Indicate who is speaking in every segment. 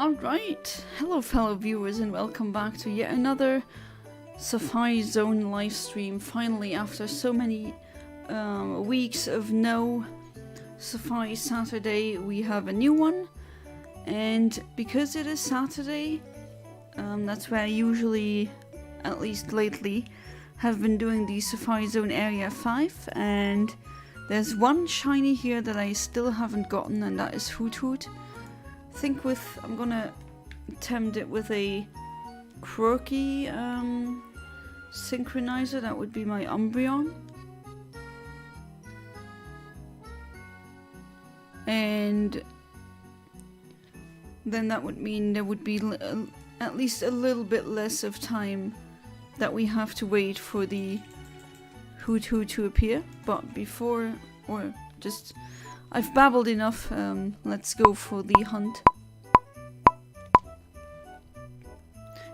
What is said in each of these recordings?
Speaker 1: Alright, hello fellow viewers and welcome back to yet another Safari Zone livestream. Finally, after so many weeks of no Safari Saturday, we have a new one. And because it is Saturday, that's where I usually, at least lately, have been doing the Safari Zone Area 5. And there's one shiny here that I still haven't gotten, and that is Hoot Hoot. I'm gonna attempt it with a quirky synchronizer. That would be my Umbreon. And then that would mean there would be at least a little bit less of time that we have to wait for the Hoot Hoot to appear. But before, or just, I've babbled enough, let's go for the hunt.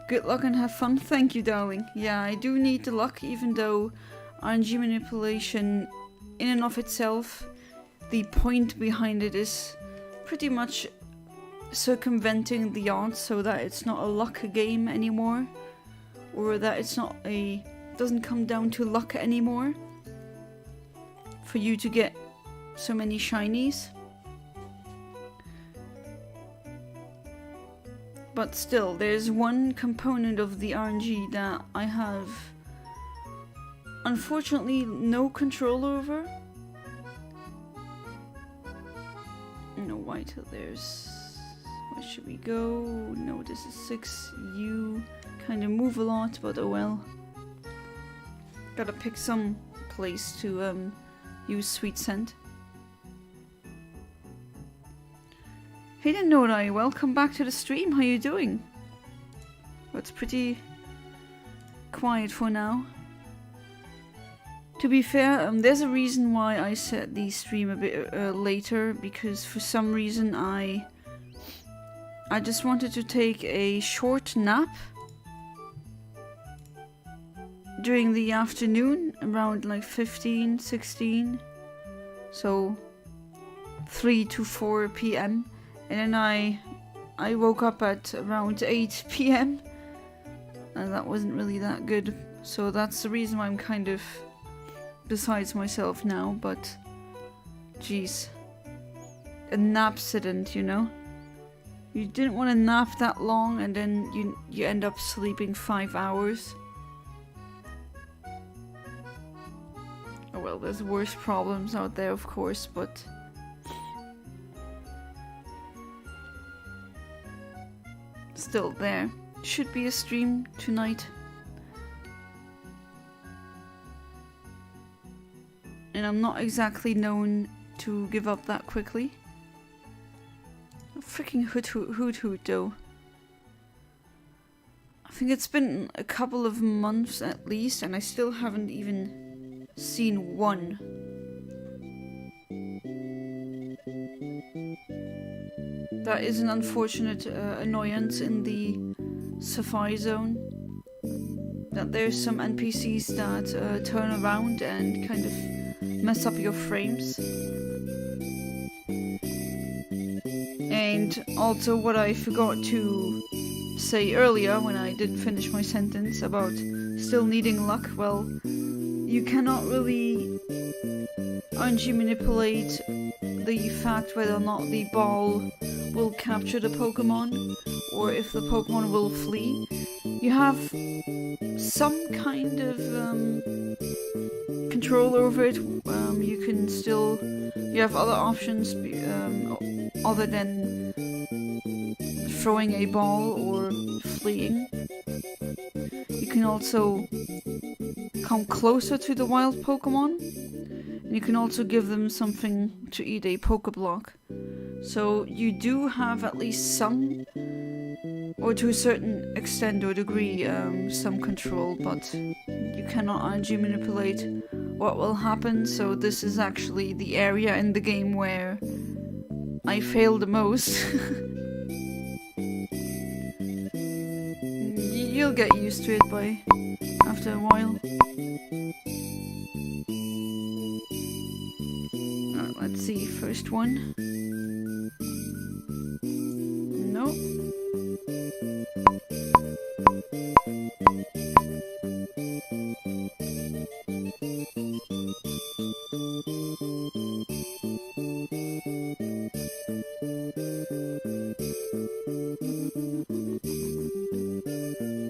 Speaker 1: Good luck and have fun. Thank you, darling. Yeah, I do need the luck, even though RNG manipulation in and of itself, the point behind it is pretty much circumventing the odds so that it's not a luck game anymore, or that it's not doesn't come down to luck anymore for you to get so many shinies. But still, there's one component of the RNG that I have unfortunately no control over. No, why till there's... Where should we go? No, this is 6. You kind of move a lot, but oh well. Gotta pick some place to use Sweet Scent. Hey there, Norai, welcome back to the stream. How you doing? Well, it's pretty quiet for now. To be fair, there's a reason why I set the stream a bit later, because for some reason I just wanted to take a short nap during the afternoon, around like 15, 16, so 3 to 4 p.m. And then I woke up at around 8 p.m. and that wasn't really that good. So that's the reason why I'm kind of besides myself now, but geez. A napsident, you know? You didn't want to nap that long and then you end up sleeping 5 hours. Oh well, there's worse problems out there, of course, but... Still, there should be a stream tonight. And I'm not exactly known to give up that quickly. Freaking Hoot Hoot though. I think it's been a couple of months at least, and I still haven't even seen one. That is an unfortunate annoyance in the Safari Zone. That there's some NPCs that turn around and kind of mess up your frames. And also what I forgot to say earlier when I didn't finish my sentence about still needing luck, well, you cannot really RNG manipulate the fact whether or not the ball will capture the Pokemon or if the Pokemon will flee. You have some kind of control over it. You can still... You have other options other than throwing a ball or fleeing. You can also come closer to the wild Pokemon. And you can also give them something to eat, a Pokeblock. So you do have at least some, or to a certain extent or degree, some control, but you cannot RNG manipulate what will happen. So this is actually the area in the game where I fail the most. You'll get used to it after a while. Let's see, first one. Nope.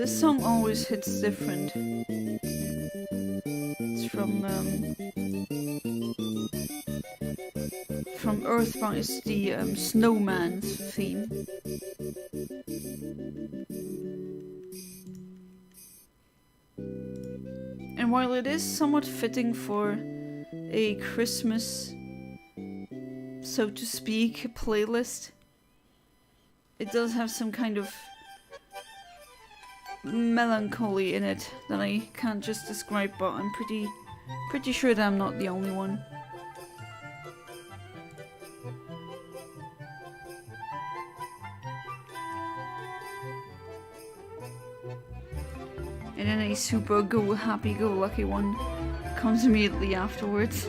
Speaker 1: The song always hits different. It's from Earthbound. It's the Snowman's theme. And while it is somewhat fitting for a Christmas, so to speak, playlist, it does have some kind of melancholy in it that I can't just describe, but I'm pretty sure that I'm not the only one. And then a super happy-go-lucky one comes immediately afterwards.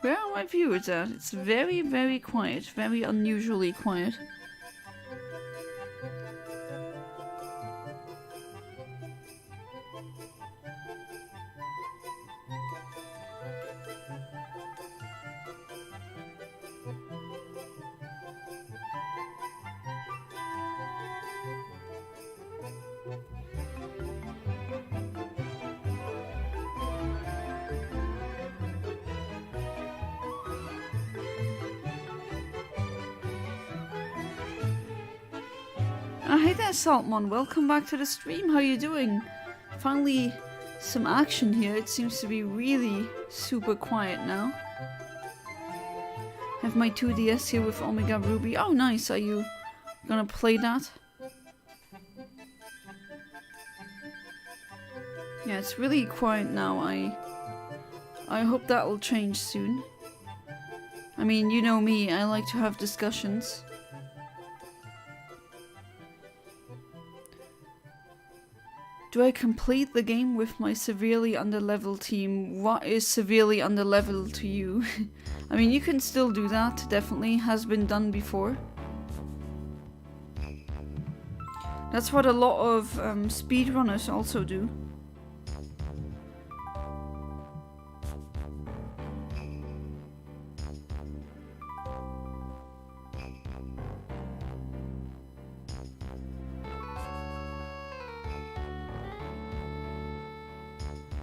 Speaker 1: Where are my viewers at? It's very, very quiet. Very unusually quiet. Hey there, Saltmon. Welcome back to the stream. How you doing? Finally, some action here. It seems to be really super quiet now. Have my 2DS here with Omega Ruby. Oh, nice. Are you gonna play that? Yeah, it's really quiet now. I hope that will change soon. I mean, you know me. I like to have discussions. Do I complete the game with my severely underleveled team? What is severely underleveled to you? I mean, you can still do that, definitely. Has been done before. That's what a lot of speedrunners also do.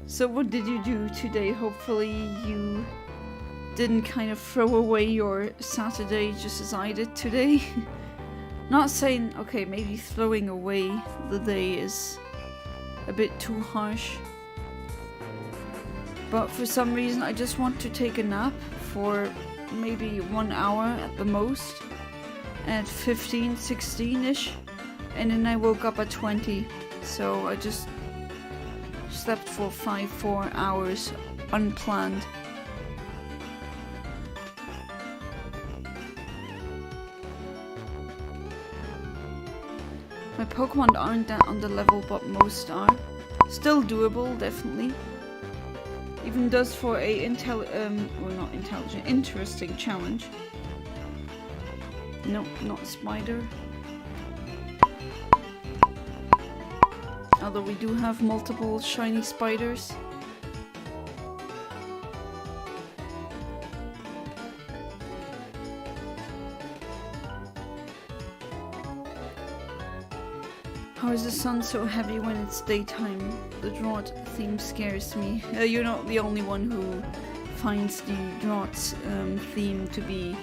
Speaker 1: So what did you do today? Hopefully you didn't kind of throw away your Saturday just as I did today. Not saying, okay, maybe throwing away the day is a bit too harsh. But for some reason I just want to take a nap for maybe 1 hour at the most. At 15, 16-ish. And then I woke up at 20. So I just slept for 4 hours unplanned. My Pokemon aren't that on the level, but most are. Still doable, definitely. Even does for a interesting challenge. Nope, not spider. Although we do have multiple shiny spiders. How is the sun so heavy when it's daytime? The drought theme scares me. You're not the only one who finds the drought theme to be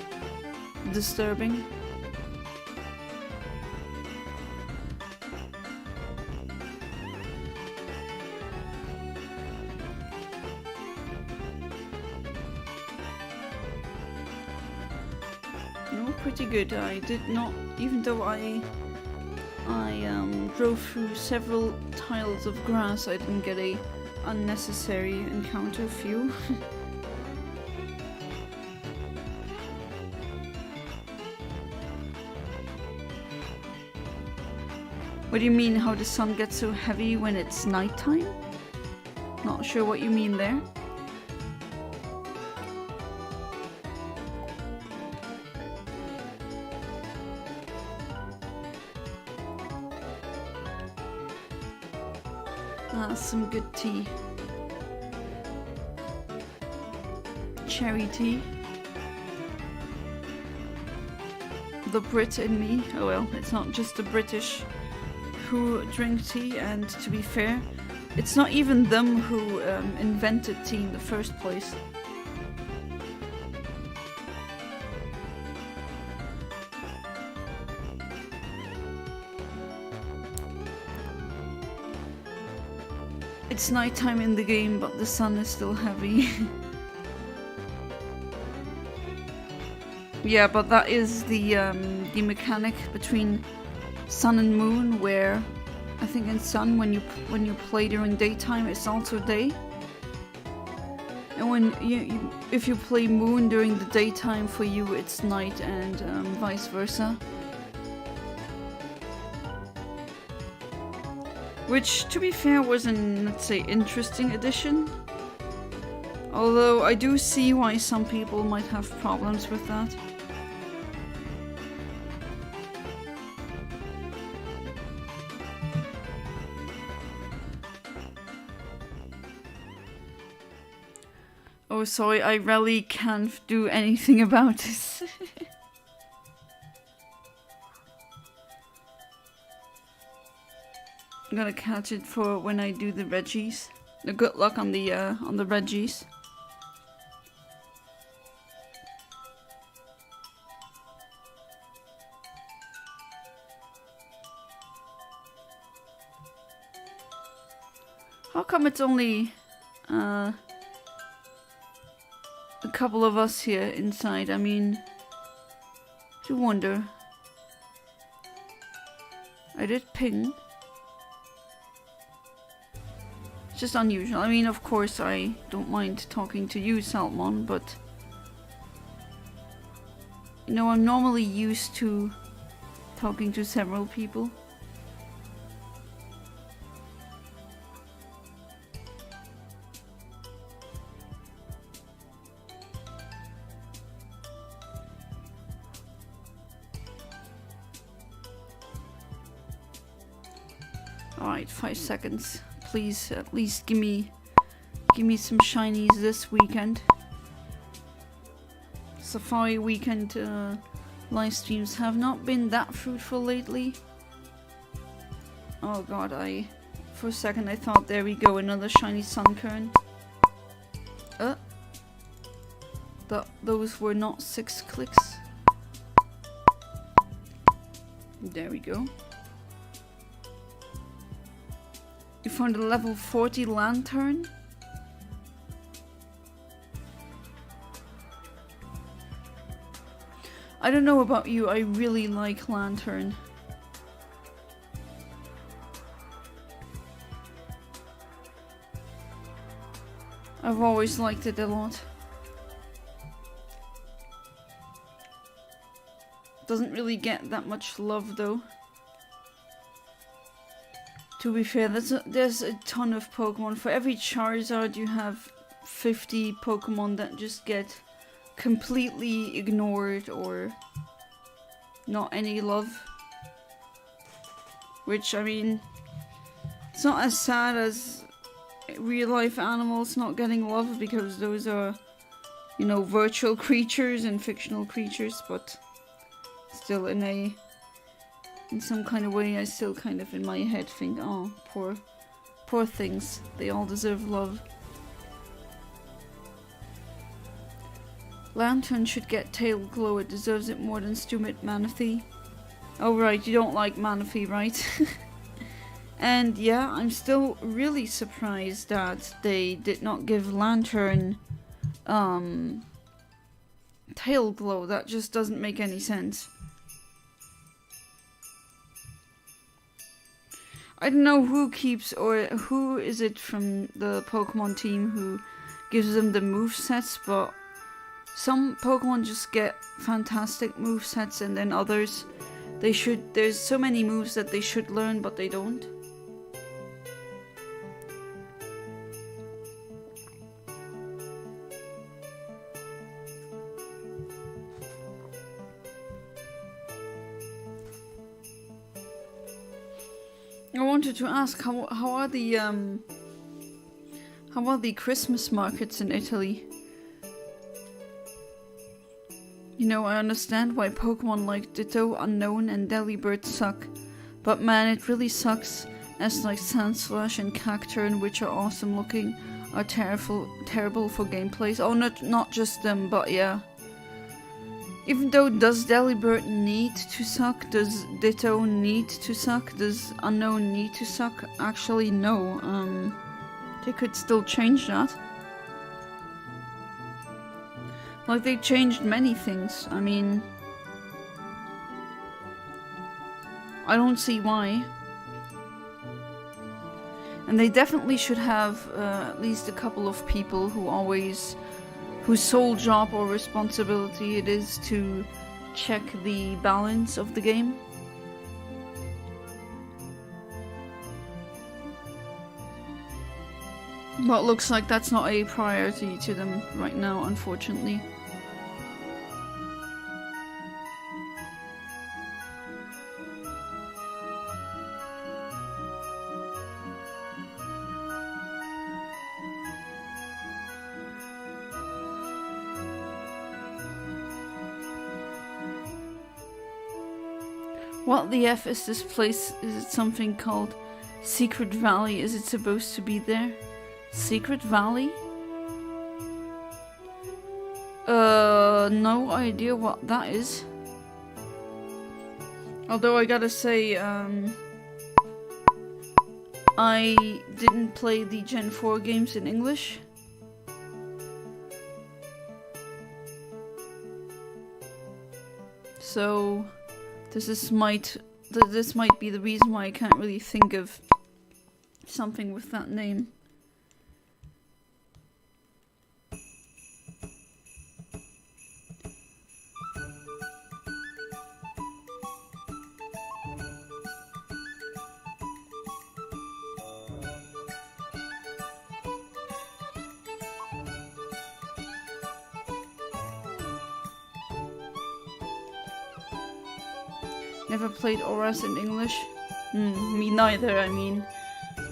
Speaker 1: disturbing. Pretty good. I did not, even though I drove through several tiles of grass, I didn't get a unnecessary encounter few. What do you mean how the sun gets so heavy when it's nighttime? Not sure what you mean there. Some good tea. Cherry tea. The Brit in me. Oh well, it's not just the British who drink tea, and to be fair, it's not even them who invented tea in the first place. It's nighttime in the game, but the sun is still heavy. Yeah, but that is the mechanic between Sun and Moon, where I think in Sun, when you play during daytime, it's also day, and when if you play Moon during the daytime, for you it's night, and vice versa. Which, to be fair, was an, let's say, interesting addition. Although I do see why some people might have problems with that. Oh, sorry, I really can't do anything about this. I'm gonna catch it for when I do the Reggies. Good luck on the Reggies. How come it's only a couple of us here inside? I mean, I do wonder. I did ping. Just unusual. I mean, of course, I don't mind talking to you, Salmon, but you know, I'm normally used to talking to several people. Alright, 5 seconds. Please, at least give me some shinies this weekend. Safari weekend live streams have not been that fruitful lately. Oh god, for a second I thought, there we go, another shiny Sunkern. Those were not 6 clicks. There we go. You found a level 40 lantern? I don't know about you, I really like lantern. I've always liked it a lot. Doesn't really get that much love though. To be fair, there's a ton of Pokemon. For every Charizard you have 50 Pokemon that just get completely ignored or not any love. Which, I mean, it's not as sad as real life animals not getting love, because those are, you know, virtual creatures and fictional creatures, but still in some kind of way, I still kind of in my head think, oh, poor things, they all deserve love. Lantern should get Tail Glow, it deserves it more than Stumit Manaphy. Oh right, you don't like Manaphy, right? And yeah, I'm still really surprised that they did not give Lantern Tail Glow. That just doesn't make any sense. I don't know who keeps, or who is it from the Pokemon team who gives them the movesets, but some Pokemon just get fantastic movesets, and then others, there's so many moves that they should learn, but they don't. I wanted to ask how are the Christmas markets in Italy? You know, I understand why Pokemon like Ditto, Unknown, and Delibird suck, but man, it really sucks as like Sandslash and Cacturne, which are awesome looking, are terrible for gameplays. Oh, not just them, but yeah. Even though, does Delibird need to suck? Does Ditto need to suck? Does Unknown need to suck? Actually, no. They could still change that. Like, they changed many things. I mean, I don't see why. And they definitely should have at least a couple of people whose sole job or responsibility it is to check the balance of the game. But looks like that's not a priority to them right now, unfortunately. What the F is this place? Is it something called Secret Valley? Is it supposed to be there? Secret Valley? No idea what that is. Although I gotta say, I didn't play the Gen 4 games in English. So this might be the reason why I can't really think of something with that name. Never played Oras in English? Me neither, I mean.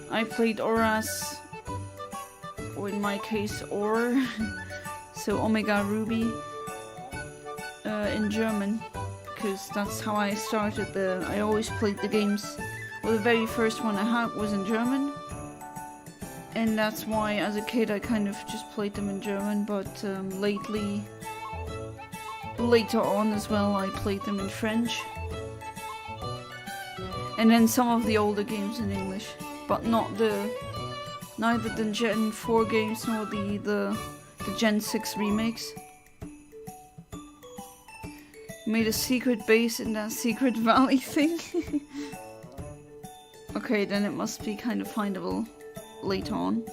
Speaker 1: I played Oras, or in my case, Or, so Omega Ruby, in German. Because that's how I started I always played the games. Well, the very first one I had was in German. And that's why, as a kid, I kind of just played them in German, but later on as well, I played them in French. And then some of the older games in English, but neither the Gen 4 games nor the Gen 6 remakes. Made a secret base in that Secret Valley thing. Okay, then it must be kind of findable later on.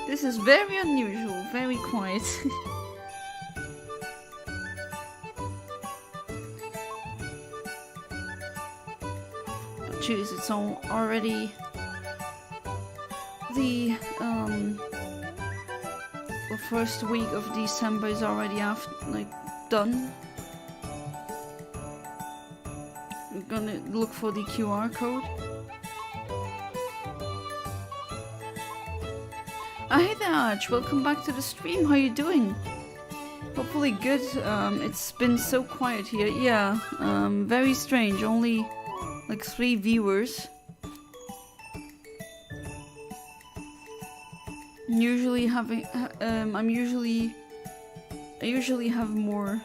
Speaker 1: This is very unusual, very quiet. But jeez, it's already the first week of December is already done. We're gonna look for the QR code. Hey there, Arch. Welcome back to the stream. How you doing? Hopefully good. It's been so quiet here. Yeah, very strange. Only like 3 viewers. I usually have more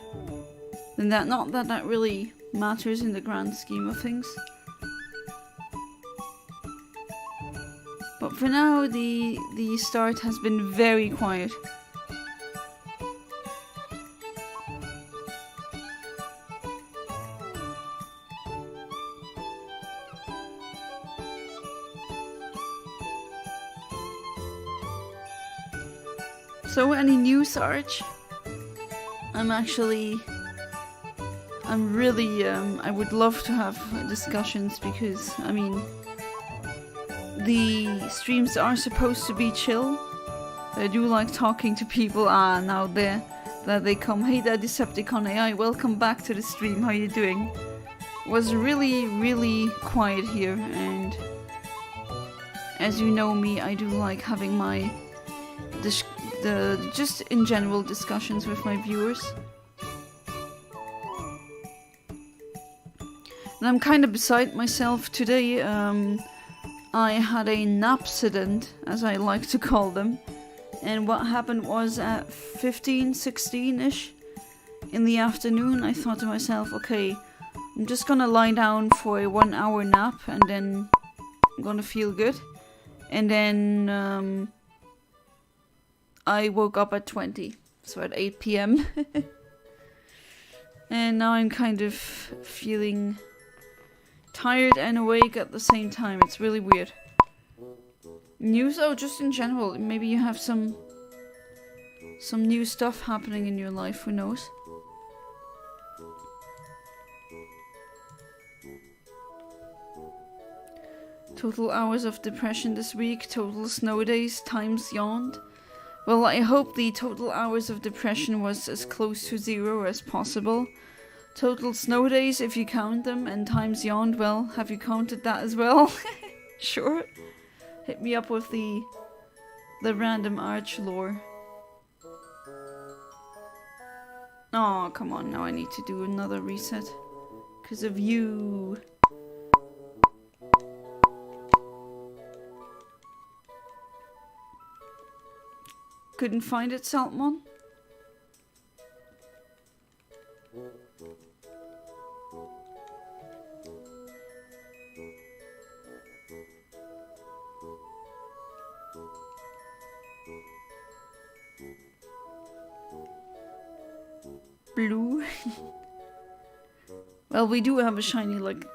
Speaker 1: than that. Not that that really matters in the grand scheme of things. But for now, the start has been very quiet. So, any news, Arch? I'm actually I'm really, I would love to have discussions because, I mean, the streams are supposed to be chill. I do like talking to people. Now there they come. Hey there, Decepticon AI, welcome back to the stream. How you doing? Was really, really quiet here, and as you know me, I do like having my just in general discussions with my viewers. And I'm kind of beside myself today. I had a napsident, as I like to call them. And what happened was at 16-ish in the afternoon, I thought to myself, okay, I'm just gonna lie down for a 1 hour nap and then I'm gonna feel good. And then I woke up at 20, so at 8 PM. And now I'm kind of feeling tired and awake at the same time. It's really weird. News? Oh, just in general. Maybe you have some new stuff happening in your life. Who knows? Total hours of depression this week. Total snow days. Times yawned. Well, I hope the total hours of depression was as close to 0 as possible. Total snow days, if you count them, and times yawned, well, have you counted that as well? Sure. Hit me up with the random arch lore. Oh, come on, now I need to do another reset. 'Cause of you. Couldn't find it, Saltmon? Blue. Well, we do have a shiny, like,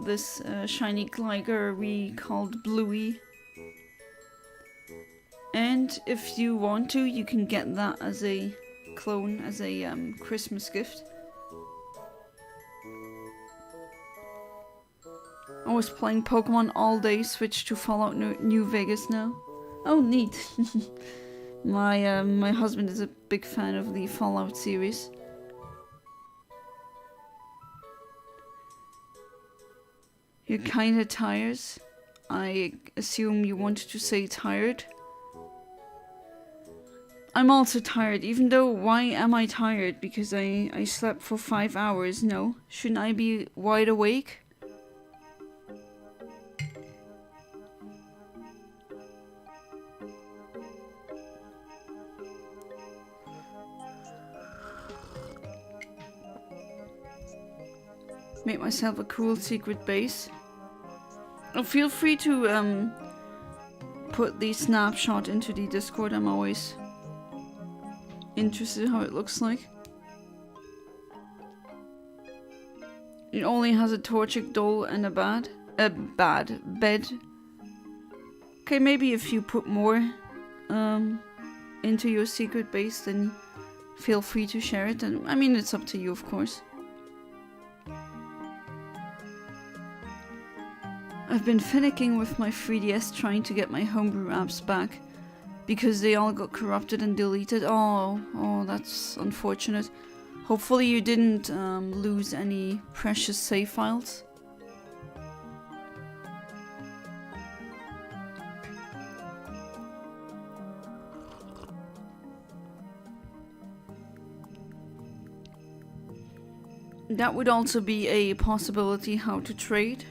Speaker 1: this shiny Gligar we called Bluey. And if you want to, you can get that as a clone, as a Christmas gift. I was playing Pokemon all day, switched to Fallout New Vegas now. Oh, neat. My husband is a big fan of the Fallout series. You're kinda tired. I assume you wanted to say tired. I'm also tired, even though why am I tired? Because I slept for 5 hours. No, shouldn't I be wide awake? Make myself a cool secret base. Oh, feel free to put the snapshot into the Discord. I'm always interested how it looks like. It only has a Torchic doll and a bad bed. Okay, maybe if you put more into your secret base, then feel free to share it. And I mean, it's up to you, of course. I've been finicking with my 3DS trying to get my homebrew apps back because they all got corrupted and deleted. Oh, that's unfortunate. Hopefully you didn't lose any precious save files. That would also be a possibility how to trade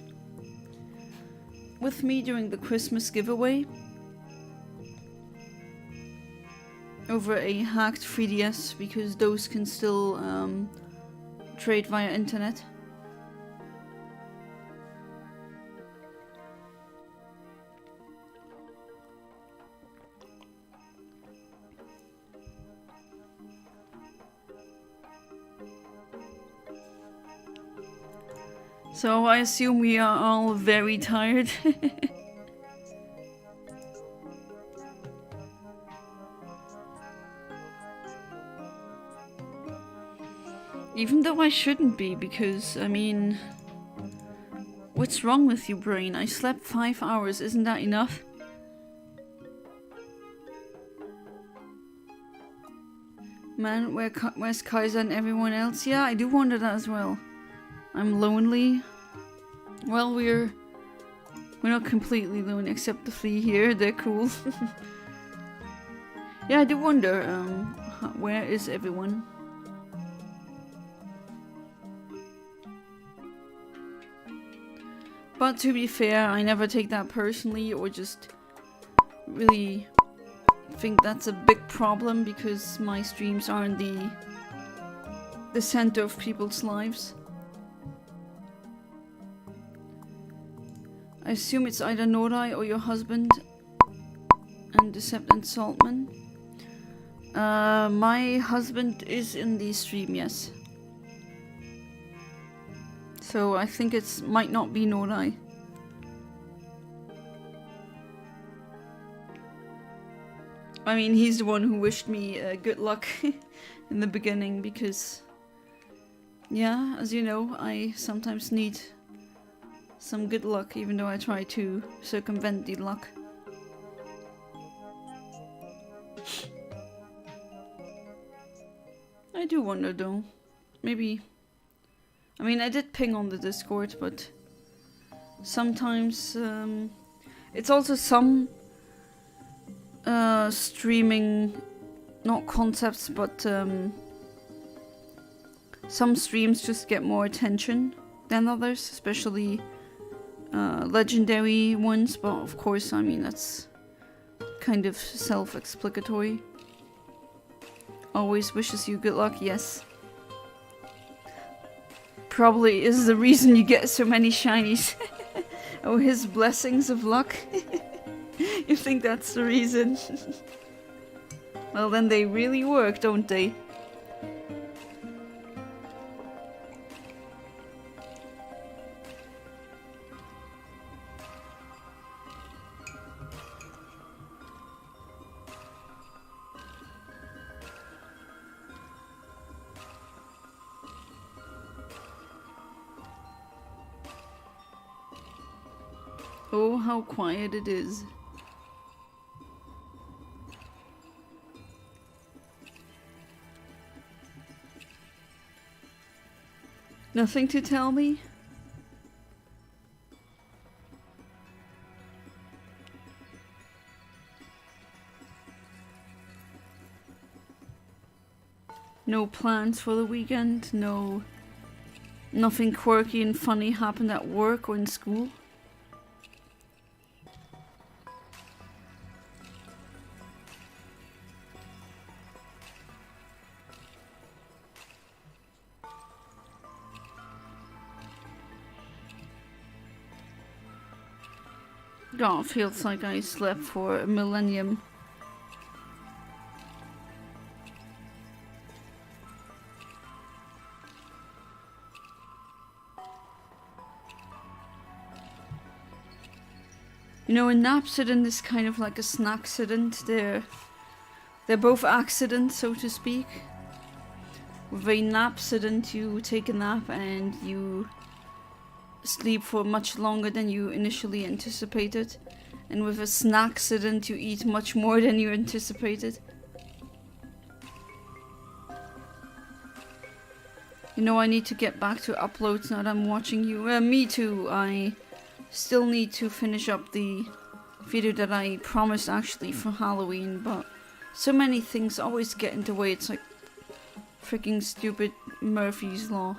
Speaker 1: with me during the Christmas giveaway over a hacked 3DS, because those can still trade via internet. So I assume we are all very tired. Even though I shouldn't be, because, I mean... What's wrong with you, brain? I slept 5 hours, isn't that enough? Man, where's Kaiser and everyone else? Yeah, I do wonder that as well. I'm lonely. Well, we're not completely lonely, except the flea here. They're cool. Yeah, I do wonder, where is everyone? But to be fair, I never take that personally or just really think that's a big problem because my streams aren't the center of people's lives. I assume it's either Norai or your husband and Decept and Saltman. My husband is in the stream, yes. So I think it might not be Norai. I mean, he's the one who wished me good luck in the beginning because, yeah, as you know, I sometimes need some good luck, even though I try to circumvent the luck. I do wonder though, maybe... I mean, I did ping on the Discord, but sometimes it's also some streaming, not concepts, but some streams just get more attention than others, especially legendary ones, but of course, I mean, that's kind of self-explanatory. Always wishes you good luck, yes. Probably is the reason you get so many shinies. Oh, his blessings of luck. You think that's the reason? Well, then they really work, don't they? Oh, how quiet it is. Nothing to tell me? No plans for the weekend? Nothing quirky and funny happened at work or in school? God, feels like I slept for a millennium. You know, a napsident is kind of like a snacksident. They're both accidents, so to speak. With a napsident, you take a nap and you sleep for much longer than you initially anticipated. And with a snacksident, you eat much more than you anticipated. You know, I need to get back to uploads now that I'm watching you. Me too. I still need to finish up the video that I promised actually for Halloween, but so many things always get in the way. It's like freaking stupid Murphy's Law.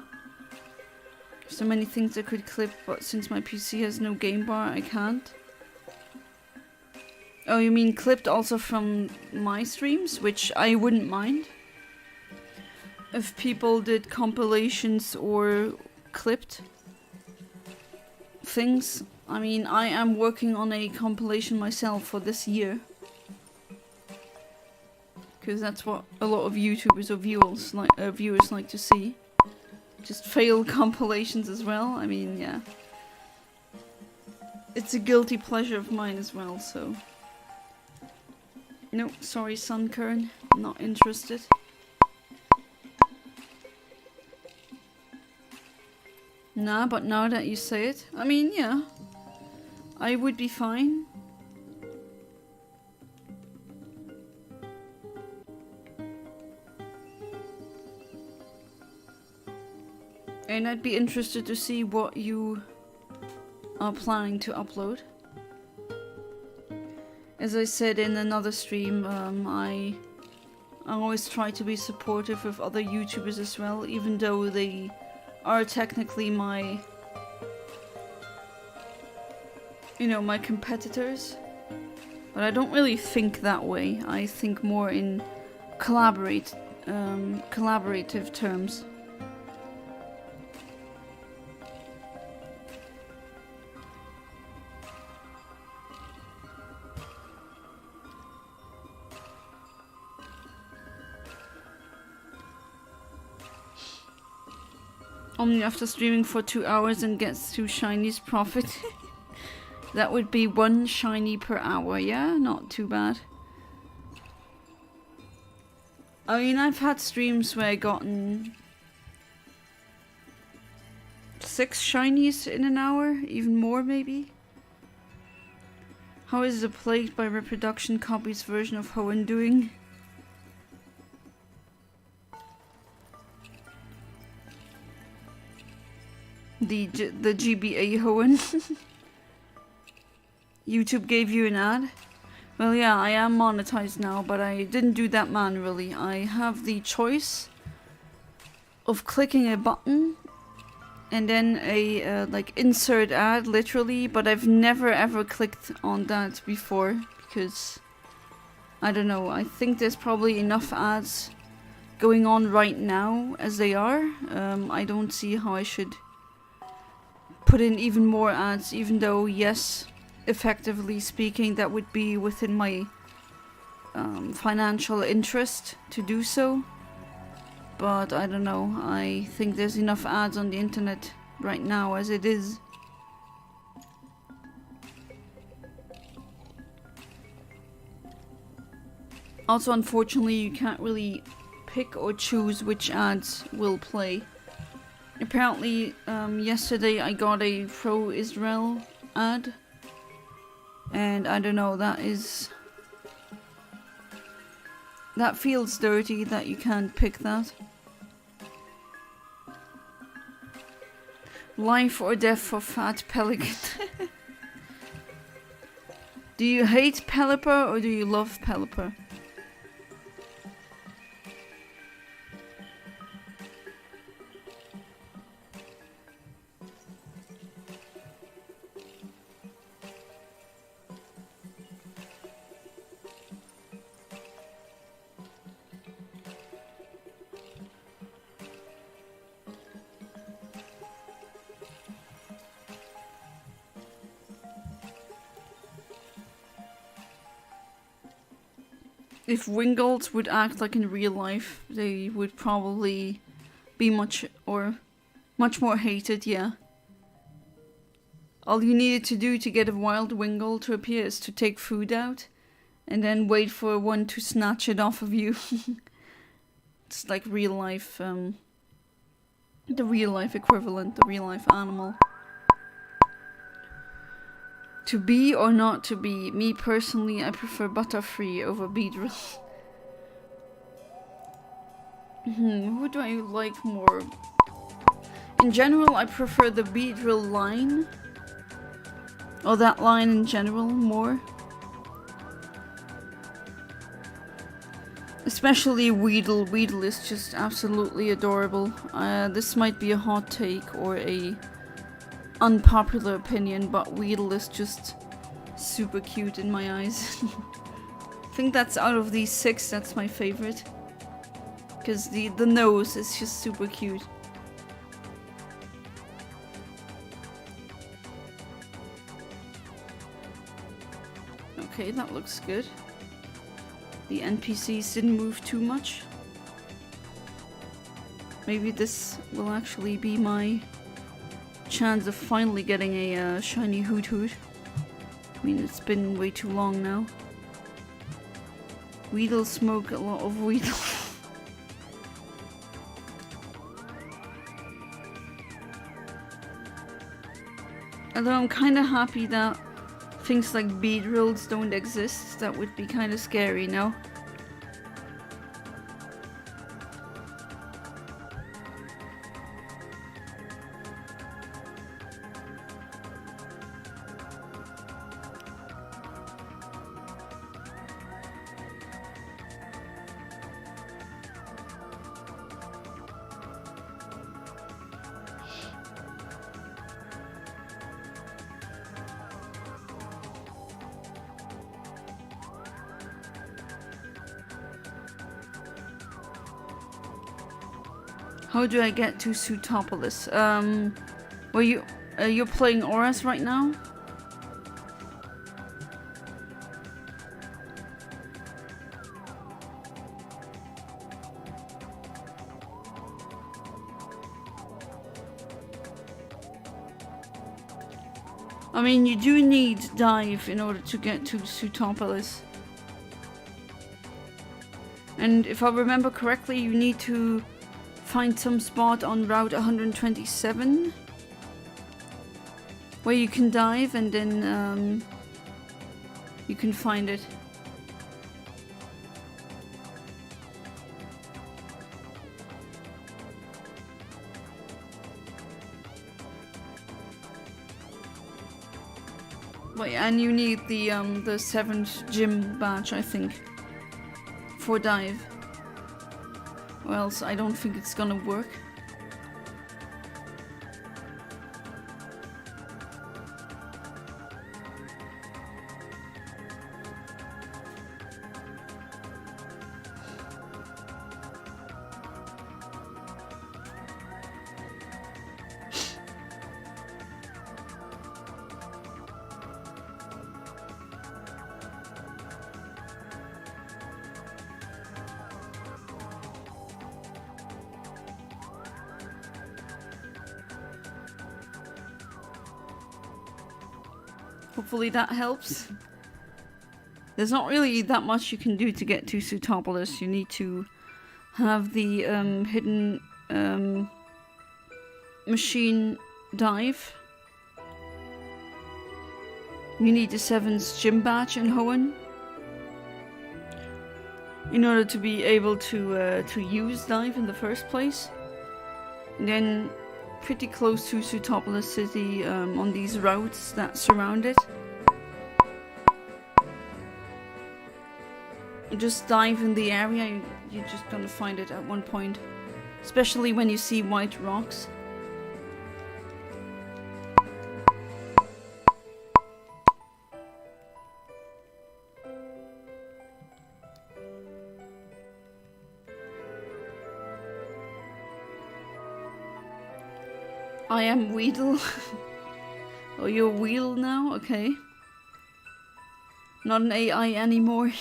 Speaker 1: So many things I could clip, but since my PC has no game bar, I can't. Oh, you mean clipped also from my streams? Which I wouldn't mind. If people did compilations or clipped things. I mean, I am working on a compilation myself for this year. Because that's what a lot of YouTubers or viewers like to see. Just fail compilations as well. I mean, yeah. It's a guilty pleasure of mine as well, so... No, sorry, Sunkern. Not interested. Nah, but now that you say it, I mean, yeah, I would be fine. And I'd be interested to see what you are planning to upload. As I said in another stream, I always try to be supportive of other YouTubers as well, even though they are technically my, you know, my competitors. But I don't really think that way. I think more in collaborative terms. Only after streaming for 2 hours and gets 2 shinies profit. That would be 1 shiny per hour, yeah? Not too bad. I mean, I've had streams where I gotten 6 shinies in an hour, even more maybe. How is the Plagued by Reproduction copies version of Hoenn doing? The GBA Hoenn. YouTube gave you an ad? Well, yeah, I am monetized now, but I didn't do that manually. I have the choice of clicking a button and then a like insert ad, literally, but I've never ever clicked on that before because I don't know. I think there's probably enough ads going on right now as they are. I don't see how I should put in even more ads, even though, yes, effectively speaking, that would be within my financial interest to do so. But I don't know, I think there's enough ads on the internet right now as it is. Also, unfortunately, you can't really pick or choose which ads will play. Apparently, yesterday I got a pro-Israel ad. And I don't know, that feels dirty that you can't pick that. Life or death for Fat Pelican. Do you hate Pelipper or do you love Pelipper? If Wingolds would act like in real life, they would probably be much more hated, yeah. All you needed to do to get a wild Wingold to appear is to take food out, and then wait for one to snatch it off of you. It's like real life, the real life equivalent, the real life animal. To be or not to be, me personally, I prefer Butterfree over Beedrill. Who do I like more? In general, I prefer the Beedrill line. Or that line in general, more. Especially Weedle. Weedle is just absolutely adorable. This might be a hot take or a unpopular opinion, but Weedle is just super cute in my eyes. I think that's out of these 6, that's my favorite. Because the nose is just super cute. Okay, that looks good. The NPCs didn't move too much. Maybe this will actually be my chance of finally getting a shiny Hoot Hoot. I mean, it's been way too long now. Weedle smoke a lot of Weedle. Although I'm kind of happy that things like beedrills don't exist. That would be kind of scary, no? How do I get to Sutopolis? You're playing Auras right now? I mean, you do need dive in order to get to Sutopolis. And if I remember correctly, you need to find some spot on Route 127 where you can dive, and then you can find it. But yeah, and you need the 7th gym badge, I think, for dive. Or else I don't think it's gonna work. Hopefully that helps. There's not really that much you can do to get to Sutopolis. You need to have the hidden machine dive. You need the 7th gym badge in Hoenn in order to be able to use dive in the first place. And then pretty close to Sutopolis City, on these roads that surround it. Just dive in the area, you're just gonna find it at one point. Especially when you see white rocks. I am Weedle. Oh, you're Weedle now? Okay. Not an AI anymore.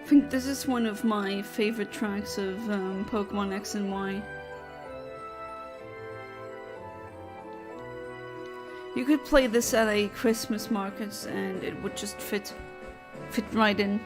Speaker 1: I think this is one of my favorite tracks of Pokemon X and Y. You could play this at a Christmas market and it would just fit right in.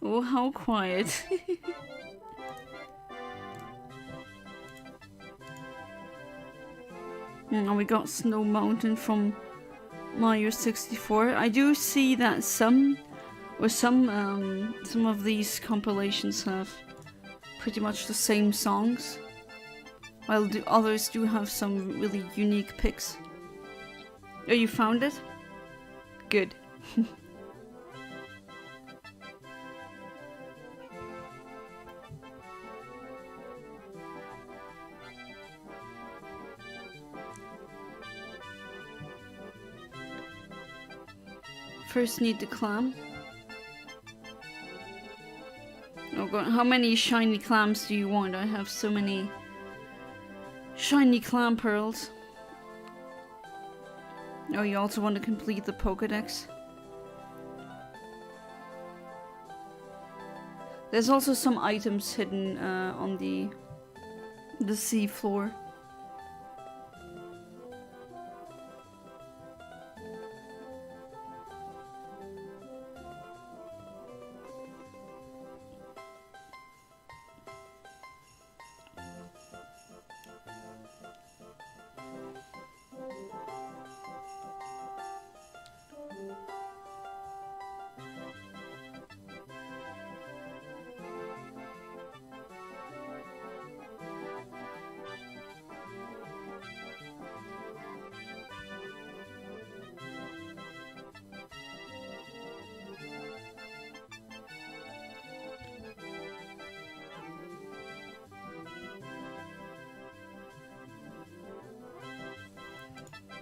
Speaker 1: Oh, how quiet. Now we got Snow Mountain from Mario 64. I do see that some of these compilations have pretty much the same songs, while others do have some really unique picks. Oh, you found it? Good. First need the clam. Oh god, how many shiny clams do you want? I have so many shiny clam pearls. Oh, you also want to complete the Pokédex? There's also some items hidden on the sea floor.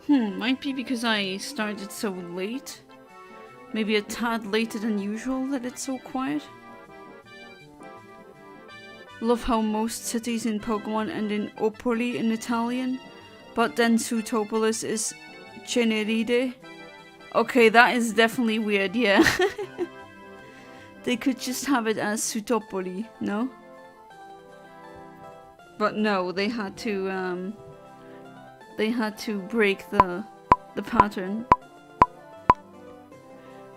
Speaker 1: Might be because I started so late. Maybe a tad later than usual that it's so quiet. Love how most cities in Pokemon end in Opoli in Italian, but then Sutopolis is Ceneride. Okay, that is definitely weird, yeah. They could just have it as Sutopoli, no? But no, they had to break the pattern.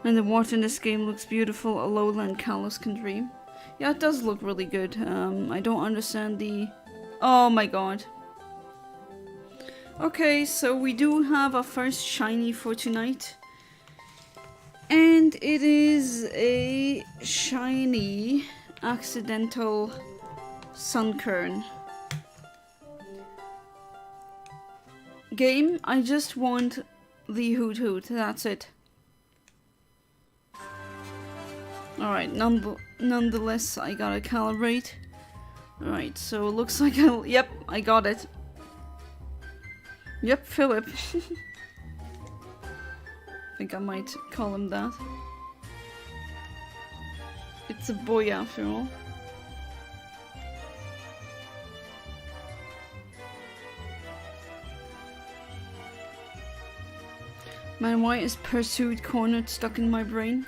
Speaker 1: And the water in this game looks beautiful. Alola and Kalos can dream. Yeah, it does look really good. I don't understand the... Oh my god. Okay, so we do have our first shiny for tonight. And it is a shiny accidental Sunkern. Game, I just want the Hoot Hoot, that's it. Alright, nonetheless, I gotta calibrate. Alright, so it looks like yep, I got it. Yep, Philip. I think I might call him that. It's a boy after all. Man, why is Pursuit Cornered stuck in my brain?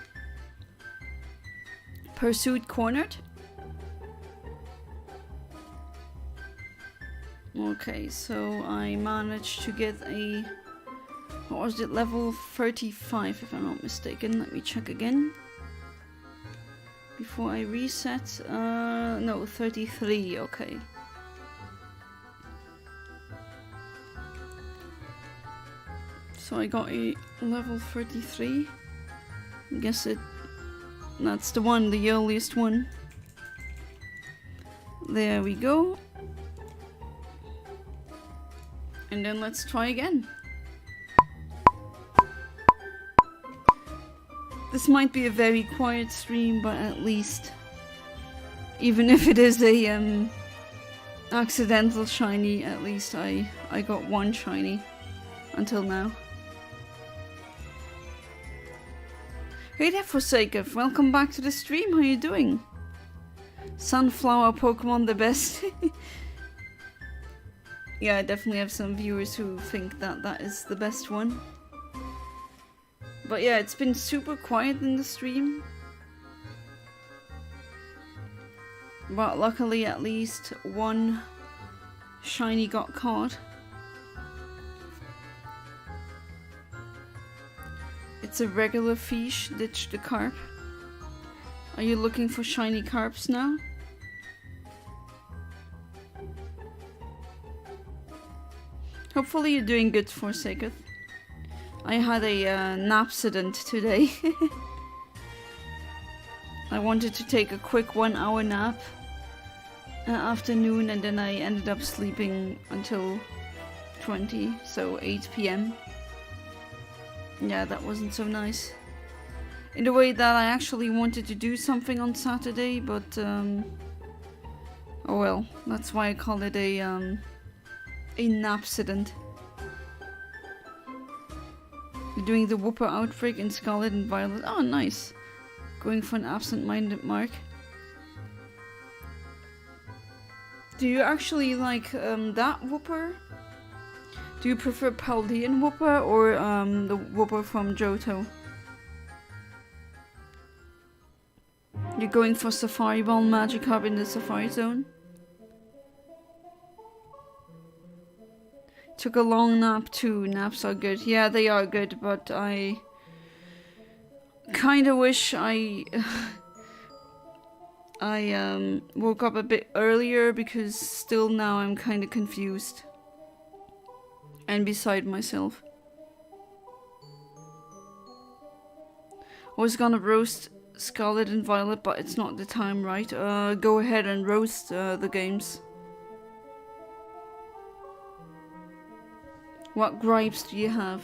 Speaker 1: Pursuit Cornered? Okay, so I managed to get a... What was it? Level 35 if I'm not mistaken. Let me check again. Before I reset. No, 33, okay. So I got a level 33. I guess that's the one, the earliest one. There we go. And then let's try again. This might be a very quiet stream, but at least, even if it is a accidental shiny, at least I got one shiny until now. Hey there, Forsaker, welcome back to the stream, how you doing? Sunflower Pokemon the best. Yeah, I definitely have some viewers who think that that is the best one. But yeah, it's been super quiet in the stream. But luckily at least one shiny got caught. It's a regular fish, ditch the carp. Are you looking for shiny carps now? Hopefully you're doing good, Forsaken. I had a napsident today. I wanted to take a quick 1 hour nap afternoon, and then I ended up sleeping until 20, so 8 PM. Yeah, that wasn't so nice. In the way that I actually wanted to do something on Saturday, but oh well, that's why I call it a napsident. You're doing the Whooper Outbreak in Scarlet and Violet. Oh, nice. Going for an absent-minded mark. Do you actually like that Whooper? Do you prefer Paldean Whooper or the Whooper from Johto? You're going for Safari Ball Magikarp in the Safari Zone? Took a long nap too. Naps are good. Yeah, they are good, but I kinda wish I woke up a bit earlier, because still now I'm kinda confused and beside myself. I was gonna roast Scarlet and Violet, but it's not the time, right? Go ahead and roast the games. What gripes do you have?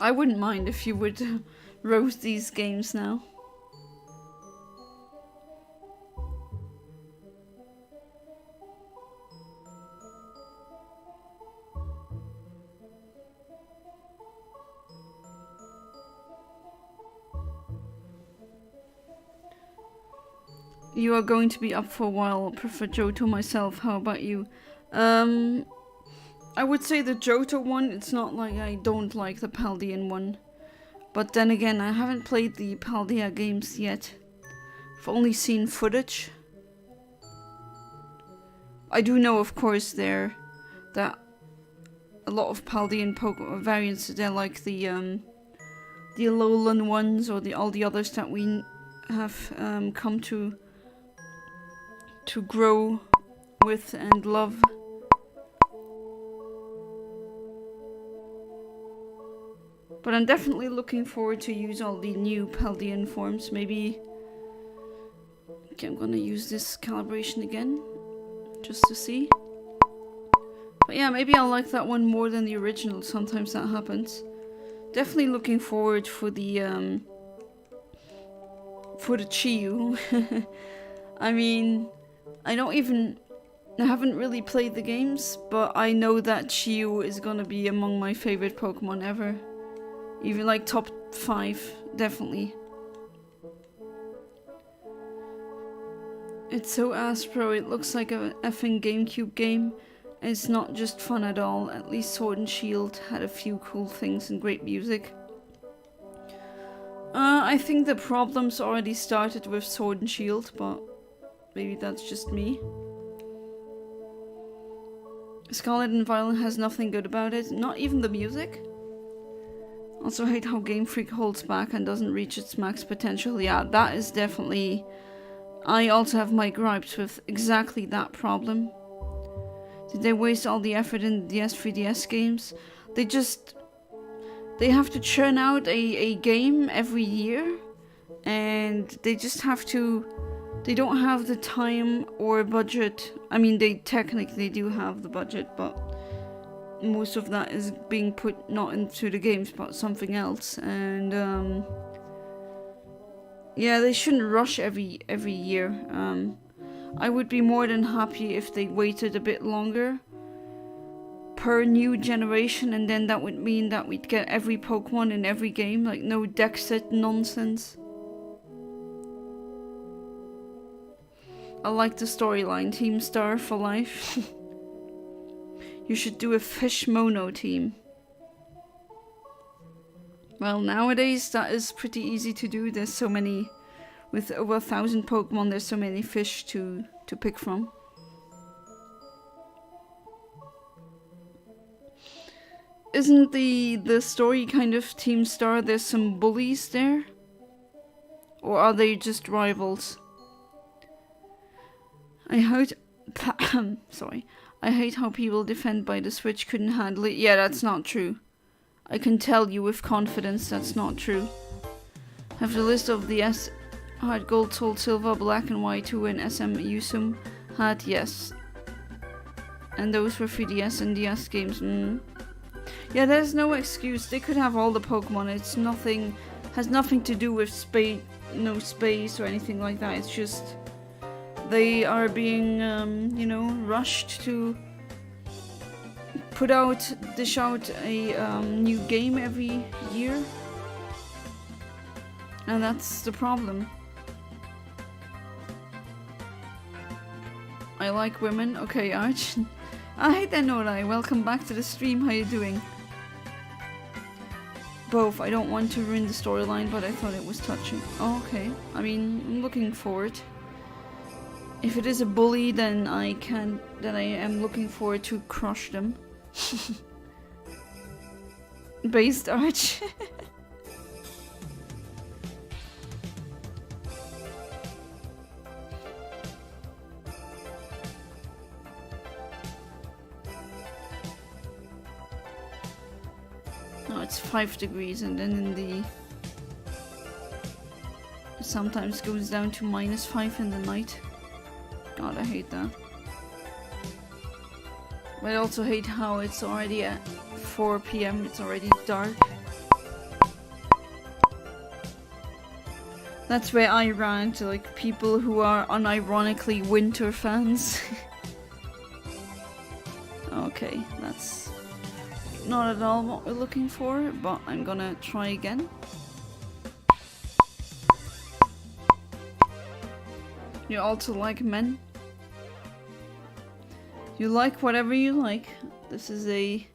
Speaker 1: I wouldn't mind if you would roast these games now. You are going to be up for a while. I prefer Johto myself. How about you? I would say the Johto one, it's not like I don't like the Paldean one. But then again, I haven't played the Paldea games yet. I've only seen footage. I do know, of course, that a lot of Paldean Pokemon variants, they're like the Alolan ones, or all the others that we have come to grow with and love. But I'm definitely looking forward to use all the new Paldean forms. Maybe... Okay, I'm gonna use this calibration again, just to see. But yeah, maybe I'll like that one more than the original. Sometimes that happens. Definitely looking forward for the Chiyu. I mean, I haven't really played the games, but I know that Chiyu is gonna be among my favorite Pokemon ever. Even like top 5, definitely. It's so Aspro, it looks like a effing GameCube game. It's not just fun at all. At least Sword and Shield had a few cool things and great music. I think the problems already started with Sword and Shield, but maybe that's just me. Scarlet and Violet has nothing good about it, not even the music. Also hate how Game Freak holds back and doesn't reach its max potential. Yeah, that is definitely... I also have my gripes with exactly that problem. Did they waste all the effort in the S3DS games? They have to churn out a game every year, and they just have to... They don't have the time or budget. I mean, they technically do have the budget, but most of that is being put not into the games but something else. And yeah, they shouldn't rush every year. I would be more than happy if they waited a bit longer per new generation, and then that would mean that we'd get every Pokemon in every game, like no deck set nonsense. I like the storyline, Team Star for life. You should do a fish mono team. Well, nowadays that is pretty easy to do. There's so many, with over 1,000 Pokemon, there's so many fish to pick from. Isn't the story kind of Team Star, there's some bullies there? Or are they just rivals? I hate... Sorry. I hate how people defend by the Switch couldn't handle it. Yeah, that's not true. I can tell you with confidence that's not true. Have the list of the Had gold, soul, silver, black and white, 2 and SM Usum had, yes. And those were 3DS and DS games. Yeah, there's no excuse. They could have all the Pokemon. It's nothing, has nothing to do with space, no space or anything like that. It's just they are being, you know, rushed to dish out a new game every year. And that's the problem. I like women. Okay, Arch. Hi there, Norai. Welcome back to the stream. How you doing? Both. I don't want to ruin the storyline, but I thought it was touching. Oh, okay. I mean, I'm looking forward. If it is a bully, then I am looking forward to crush them. Based Arch. No, it's 5 degrees, and then in the it sometimes goes down to -5 in the night. God, I hate that. But I also hate how it's already at 4 PM, it's already dark. That's where I ran to, like, people who are unironically winter fans. Okay, that's not at all what we're looking for, but I'm gonna try again. You also like men? You like whatever you like. This is a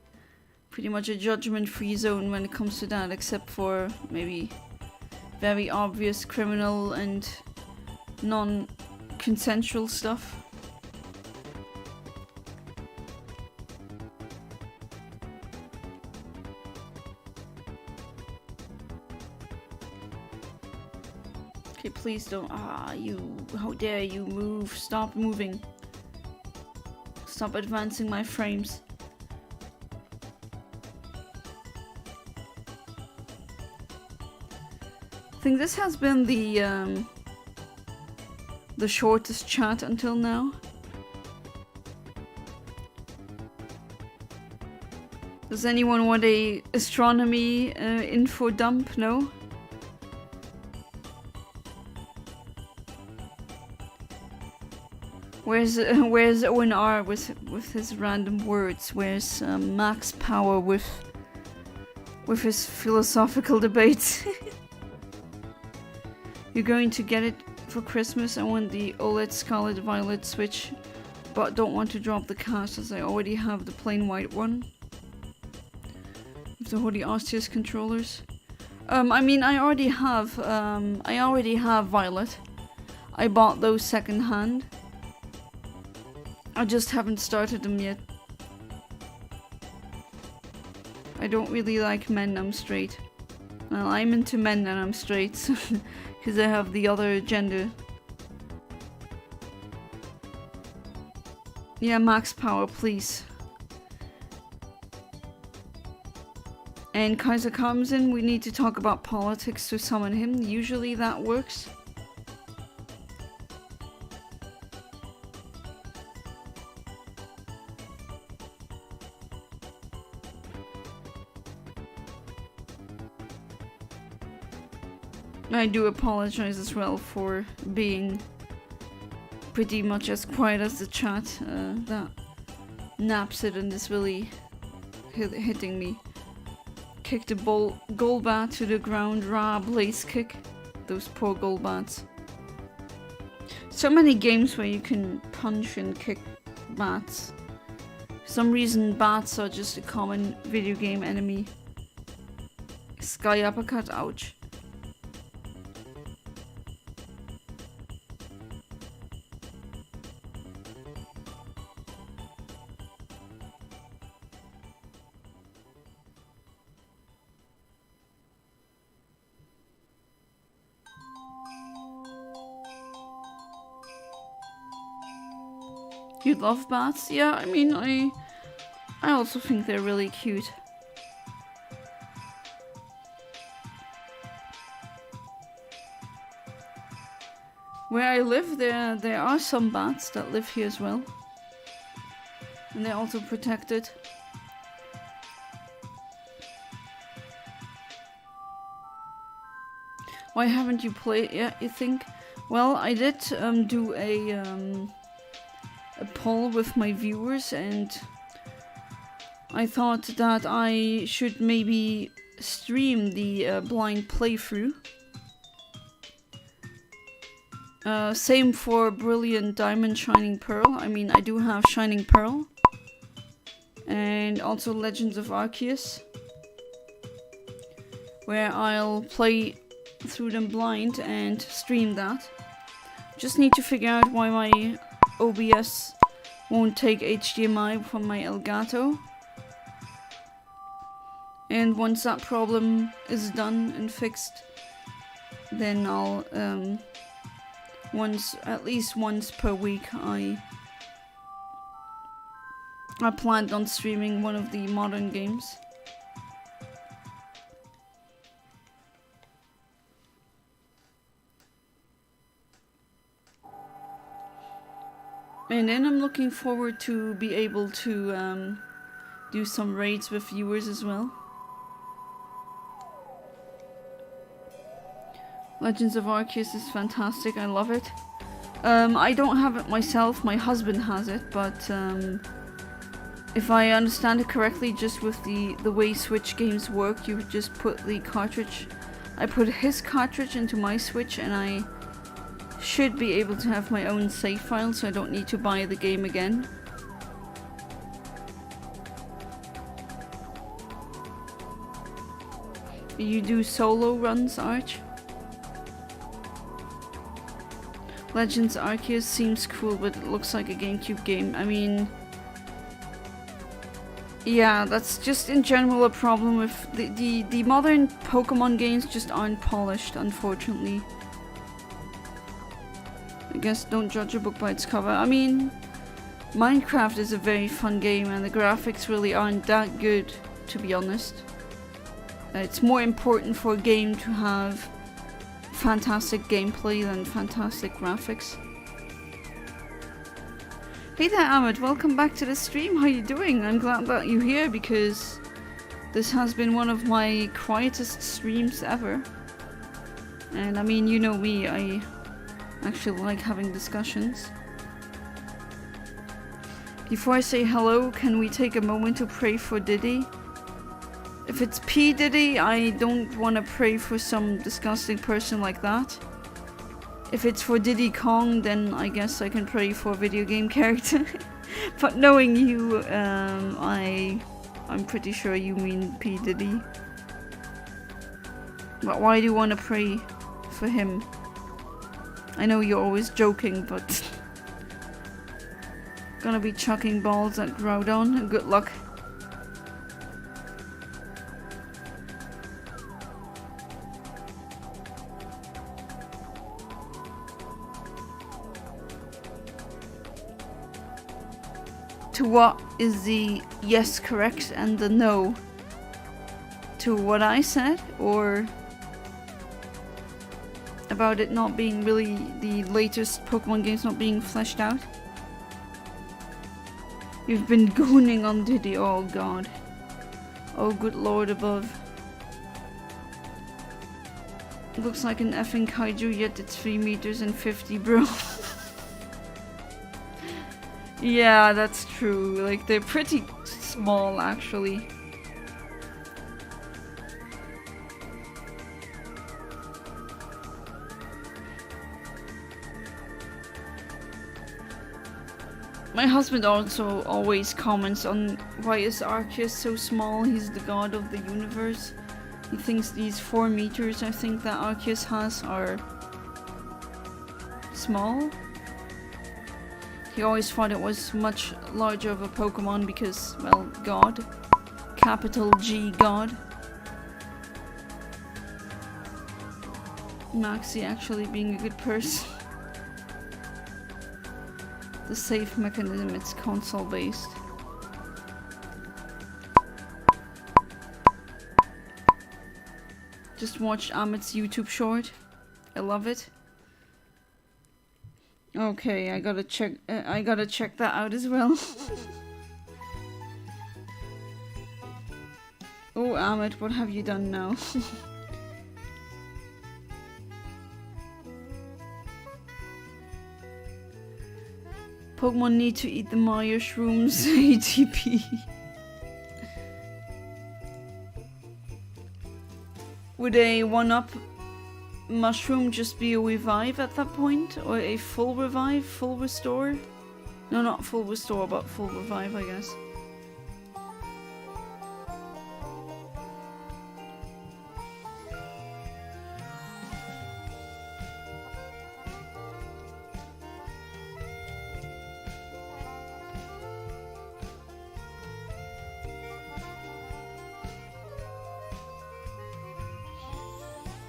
Speaker 1: pretty much a judgment-free zone when it comes to that, except for maybe very obvious criminal and non-consensual stuff. Okay, please don't. How dare you move? Stop moving. Stop advancing my frames. I think this has been the shortest chat until now. Does anyone want a astronomy info dump? No? Where's ONR with his random words? Where's Max Power with his philosophical debates? You're going to get it for Christmas. I want the OLED Scarlet Violet Switch, but don't want to drop the cash as I already have the plain white one with the Holy Arceus controllers. I mean, I already have Violet. I bought those secondhand. I just haven't started them yet. I don't really like men, I'm straight. Well, I'm into men and I'm straight, because I have the other gender. Yeah, Max Power, please. And Kaiser comes in, we need to talk about politics to summon him. Usually that works. I do apologize as well for being pretty much as quiet as the chat. That Napsidon is really hitting me. Kicked a Golbat to the ground, raw blaze kick. Those poor Golbats. So many games where you can punch and kick bats. For some reason bats are just a common video game enemy. Sky uppercut, ouch. You love bats? Yeah, I mean, I also think they're really cute. Where I live, there are some bats that live here as well. And they're also protected. Why haven't you played yet, you think? Well, I did do a poll with my viewers, and I thought that I should maybe stream the blind playthrough. Same for Brilliant Diamond Shining Pearl. I mean, I do have Shining Pearl. And also Legends of Arceus, where I'll play through them blind and stream that. Just need to figure out why my OBS won't take HDMI from my Elgato. And once that problem is done and fixed, then I'll at least once per week I planned on streaming one of the modern games. And then I'm looking forward to be able to do some raids with viewers as well. Legends of Arceus is fantastic, I love it. I don't have it myself, my husband has it, but if I understand it correctly, just with the way Switch games work, you just put the cartridge... I put his cartridge into my Switch, and I should be able to have my own save file, so I don't need to buy the game again. You do solo runs, Arch? Legends Arceus seems cool, but it looks like a GameCube game. I mean... yeah, that's just in general a problem with the modern Pokemon games just aren't polished, unfortunately. I guess don't judge a book by its cover. I mean, Minecraft is a very fun game and the graphics really aren't that good, to be honest. It's more important for a game to have fantastic gameplay than fantastic graphics. Hey there, Ahmed, welcome back to the stream. How you doing? I'm glad that you're here because this has been one of my quietest streams ever. And I mean, you know me, I actually like having discussions. Before I say hello, can we take a moment to pray for Diddy? If it's P. Diddy, I don't want to pray for some disgusting person like that. If it's for Diddy Kong, then I guess I can pray for a video game character. But knowing you, I'm pretty sure you mean P. Diddy. But why do you want to pray for him? I know you're always joking, but... gonna be chucking balls at Groudon. Good luck. To what is the yes correct and the no? To what I said, or about it not being really the latest Pokemon games not being fleshed out? You've been gooning on Diddy, oh god. Oh good lord above. It looks like an effing kaiju, yet it's 3 meters and 50, bro. Yeah, that's true. Like, they're pretty small, actually. My husband also always comments on why is Arceus so small. He's the god of the universe. He thinks these 4 meters, I think, that Arceus has are small. He always thought it was much larger of a Pokemon because, well, God. Capital G, God. Maxie actually being a good person. The save mechanism, it's console based. Just watched Ahmed's YouTube short. I love it. Okay, I gotta check that out as well. Oh, Ahmed, what have you done now? Pokemon need to eat the Maya shrooms. ATP. Would a 1-up mushroom just be a revive at that point? Or a full revive? Full restore? No, not full restore, but full revive, I guess.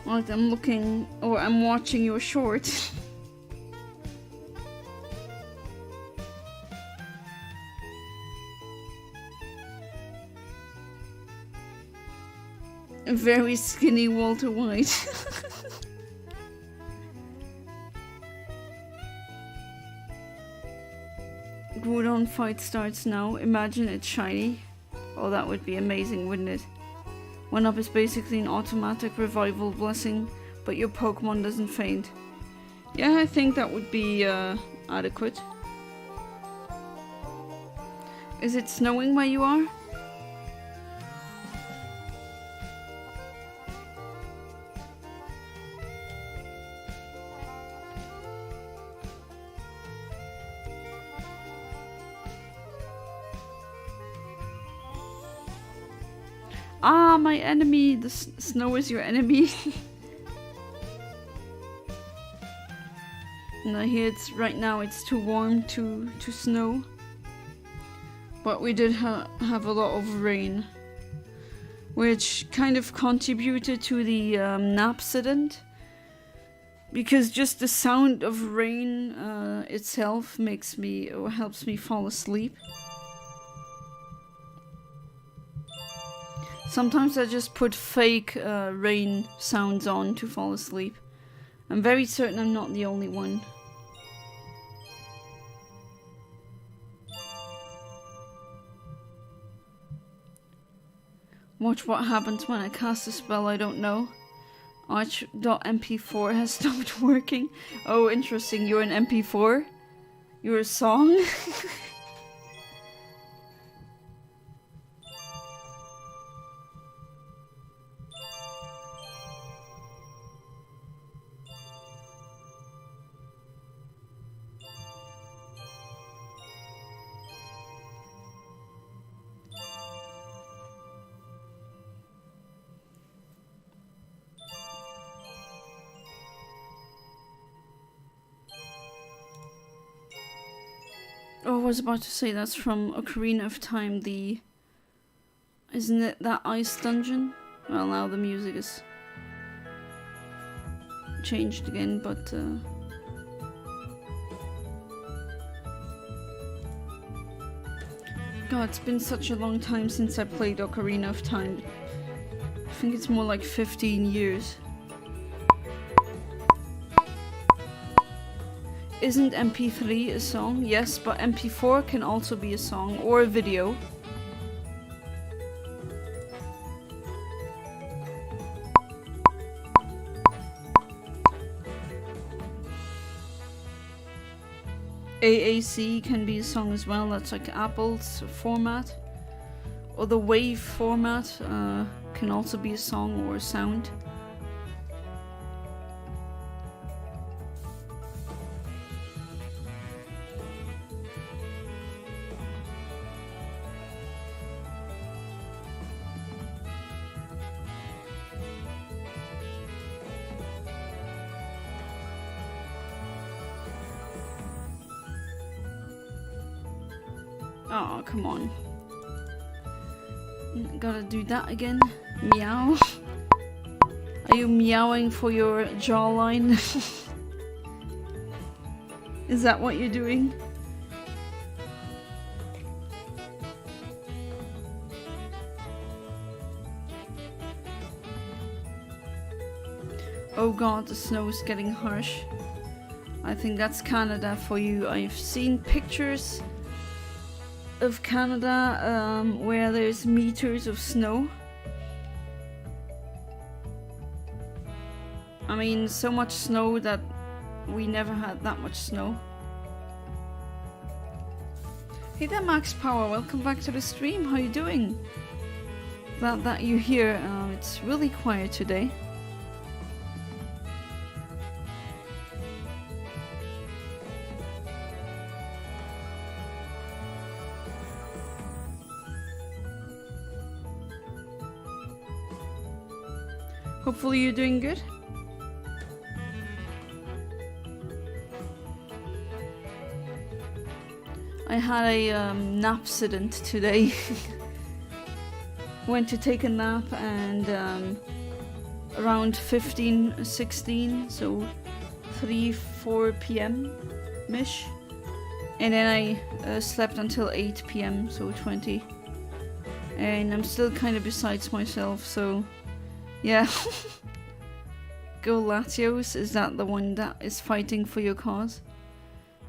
Speaker 1: Right, I'm looking, or I'm watching your short. A very skinny Walter White. Groudon fight starts now. Imagine it's shiny. Oh, that would be amazing, wouldn't it? 1-up is basically an automatic revival blessing, but your Pokemon doesn't faint. Yeah, I think that would be adequate. Is it snowing where you are? Ah, my enemy! The snow is your enemy. And I hear right now it's too warm to snow. But we did have a lot of rain, which kind of contributed to the accident. Because just the sound of rain itself makes me, or helps me fall asleep. Sometimes I just put fake rain sounds on to fall asleep. I'm very certain I'm not the only one. Watch what happens when I cast a spell I don't know. Arch.mp4 has stopped working. Oh, interesting. You're an MP4? You're a song? Oh, I was about to say that's from Ocarina of Time, isn't it that ice dungeon? Well, now the music is changed again, but God, it's been such a long time since I played Ocarina of Time. I think it's more like 15 years. Isn't MP3 a song? Yes, but MP4 can also be a song or a video. AAC can be a song as well, that's like Apple's format. Or the WAV format can also be a song or a sound. Oh, come on. Gotta do that again. Meow. Are you meowing for your jawline? Is that what you're doing? Oh god, the snow is getting harsh. I think that's Canada for you. I've seen pictures of Canada where there's meters of snow. I mean, so much snow that we never had that much snow. Hey there, Max Power. Welcome back to the stream. How you doing? Glad that you're here. It's really quiet today. Hopefully you're doing good. I had a nap accident today. Went to take a nap and around 16, so 4 p.m.-ish. And then I slept until 8 p.m, so 20. And I'm still kind of besides myself, so yeah. Go Latios, is that the one that is fighting for your cause?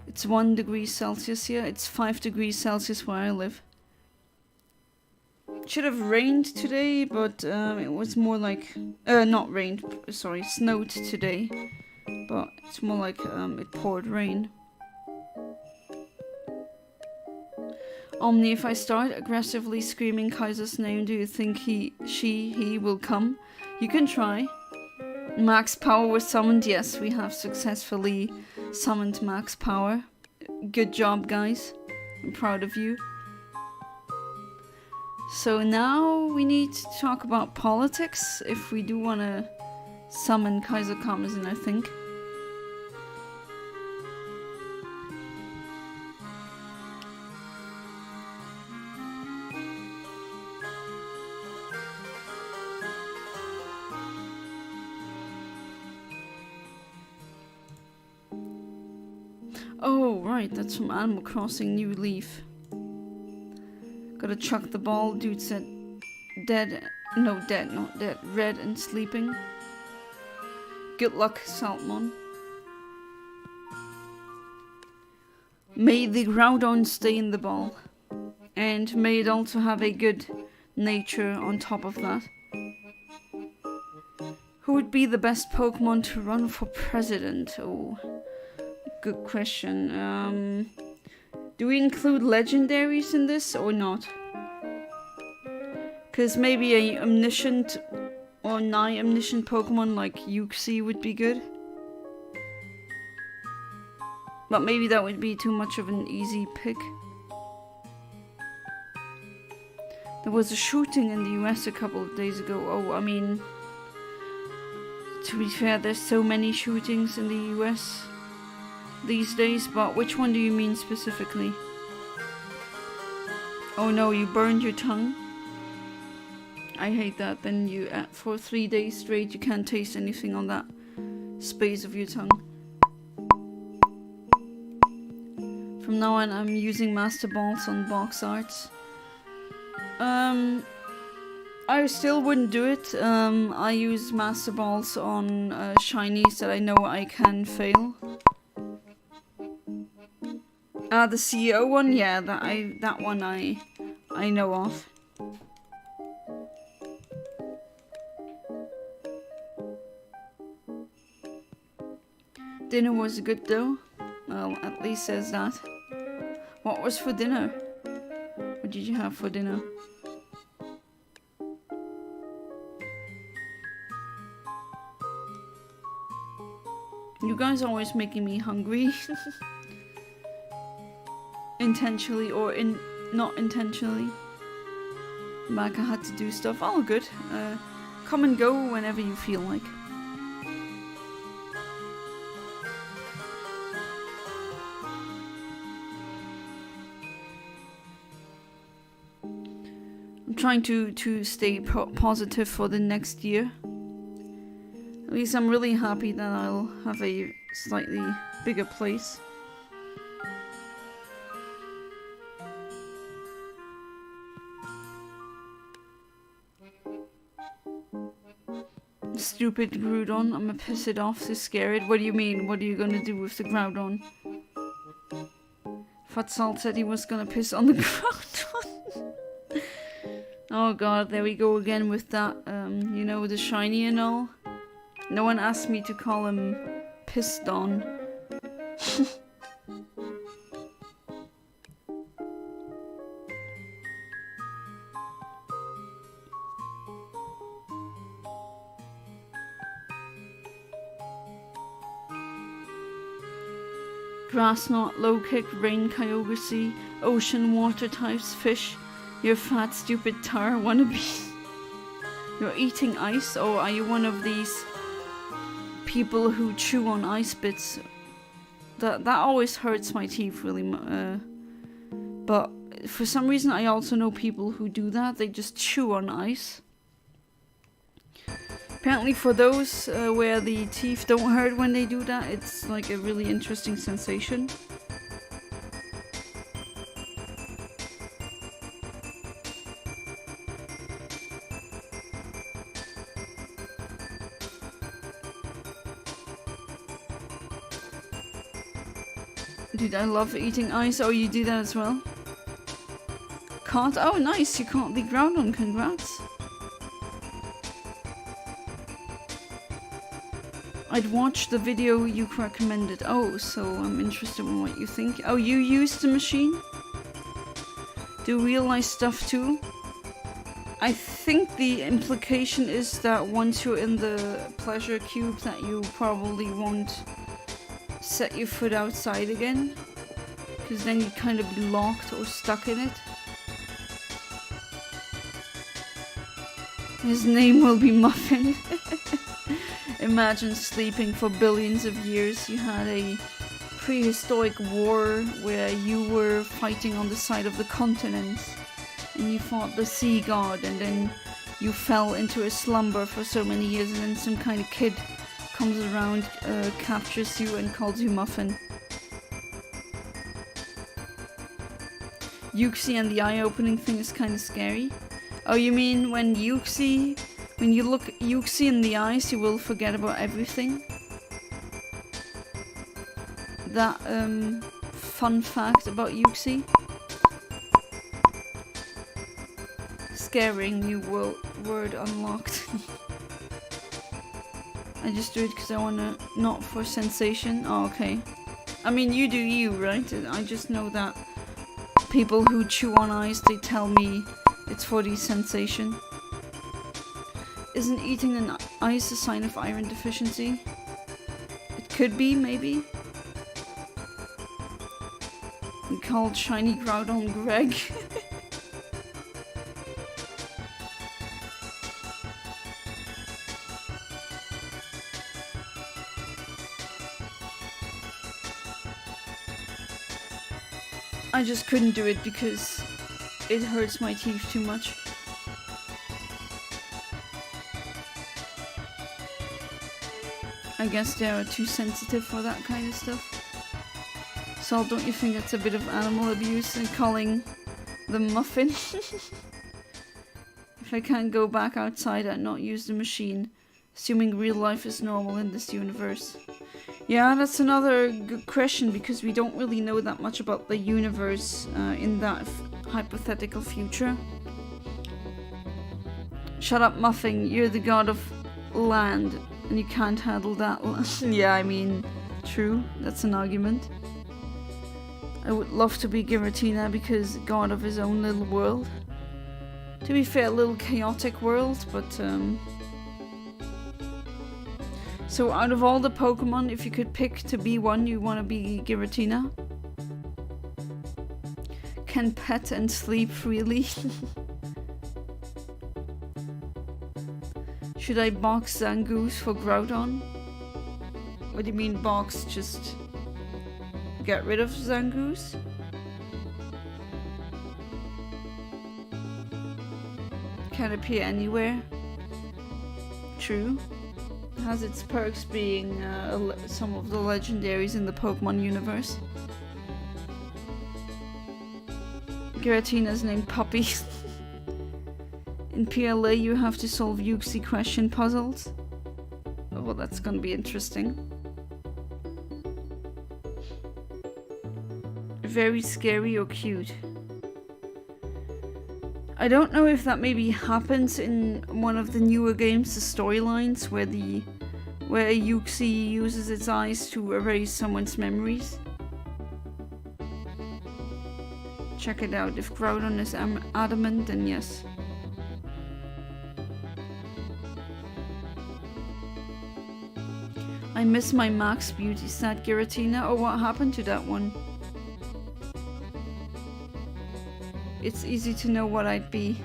Speaker 1: It's 1 degree Celsius here. It's 5 degrees Celsius where I live. It should have rained today, but it was more like... not rained, sorry, snowed today. But it's more like it poured rain. Omni, if I start aggressively screaming Kaiser's name, do you think he will come? You can try. Max Power was summoned. Yes, we have successfully summoned Max Power. Good job, guys. I'm proud of you. So now we need to talk about politics if we do want to summon Kaiser Karmazin, I think. Oh, right, that's from Animal Crossing New Leaf. Gotta chuck the ball, dude said dead. No, dead, not dead. Red and sleeping. Good luck, Saltmon. May the Groudon stay in the ball. And may it also have a good nature on top of that. Who would be the best Pokemon to run for president? Oh, good question. Do we include legendaries in this or not? Because maybe a omniscient or nigh omniscient Pokemon like Uxie would be good. But maybe that would be too much of an easy pick. There was a shooting in the US a couple of days ago. Oh, I mean, to be fair, there's so many shootings in the US these days, but which one do you mean specifically? Oh no, you burned your tongue? I hate that. Then you, for 3 days straight, you can't taste anything on that space of your tongue. From now on, I'm using Master Balls on box arts. I still wouldn't do it. I use Master Balls on shinies that I know I can fail. The CEO one, yeah, that one I know of. Dinner was good though. Well, at least says that. What was for dinner? What did you have for dinner? You guys are always making me hungry. Intentionally or not intentionally. Maka had to do stuff. All good. Come and go whenever you feel like. I'm trying to stay positive for the next year. At least I'm really happy that I'll have a slightly bigger place. stupid Groudon. I'm gonna piss it off to scare it. What do you mean? What are you gonna do with the Groudon? Fatsal said he was gonna piss on the Groudon. Oh god, there we go again with that, you know, the shiny and all. No one asked me to call him Piston. Grass knot, low kick, rain, Kyogre, ocean, water types, fish. You're fat, stupid tar wannabe. You're eating ice, or are you one of these people who chew on ice bits? That always hurts my teeth really. But for some reason, I also know people who do that. They just chew on ice. Apparently for those where the teeth don't hurt when they do that, it's like a really interesting sensation. Dude, I love eating ice. Oh, you do that as well? Can't? Oh, nice. You caught the Groudon. Congrats. I'd watch the video you recommended. Oh, so I'm interested in what you think. Oh, you used the machine? Do real life stuff too? I think the implication is that once you're in the pleasure cube that you probably won't set your foot outside again, because then you'd kind of be locked or stuck in it. His name will be Muffin. Imagine sleeping for billions of years. You had a prehistoric war where you were fighting on the side of the continent and you fought the sea god, and then you fell into a slumber for so many years, and then some kind of kid comes around, captures you and calls you Muffin. Uxie and the eye-opening thing is kind of scary. Oh, you mean when you look Uxie in the eyes, you will forget about everything? That, fun fact about Uxie. Scaring new word unlocked. I just do it because I wanna, not for sensation. Oh, okay. I mean, you do you, right? I just know that people who chew on ice, they tell me it's for the sensation. Isn't eating an ice a sign of iron deficiency? It could be, maybe. You called shiny Groudon Greg. I just couldn't do it because it hurts my teeth too much. I guess they are too sensitive for that kind of stuff. So don't you think it's a bit of animal abuse in calling them Muffin? If I can't go back outside and not use the machine, assuming real life is normal in this universe. Yeah, that's another good question, because we don't really know that much about the universe in that hypothetical future. Shut up, Muffin, you're the god of land, and you can't handle that. Yeah, I mean, true, that's an argument. I would love to be Giratina because god of his own little world. To be fair, a little chaotic world, but so out of all the Pokemon, if you could pick to be one, you want to be Giratina? Can pet and sleep freely? Should I box Zangoose for Groudon? What do you mean box? Just get rid of Zangoose? Can appear anywhere. True. Has its perks being some of the legendaries in the Pokemon universe. Giratina's named Puppy. In PLA you have to solve Uxie question puzzles. well, that's gonna be interesting. Very scary or cute. I don't know if that maybe happens in one of the newer games, the storylines, where a Yuxi uses its eyes to erase someone's memories. Check it out. If Groudon is adamant, then yes. I miss my Max Beauty stat, Giratina. Oh, what happened to that one? It's easy to know what I'd be.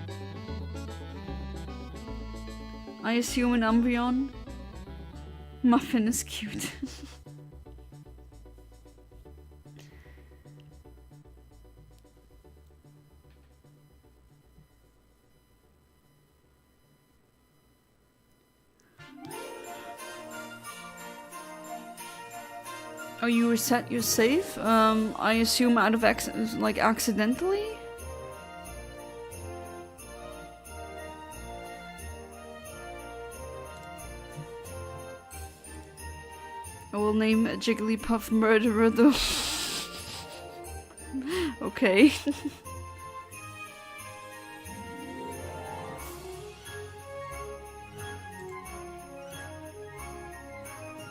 Speaker 1: I assume an Umbreon. Muffin is cute. Oh, you reset your save? I assume out of accidentally? I will name a Jigglypuff Murderer though. Okay.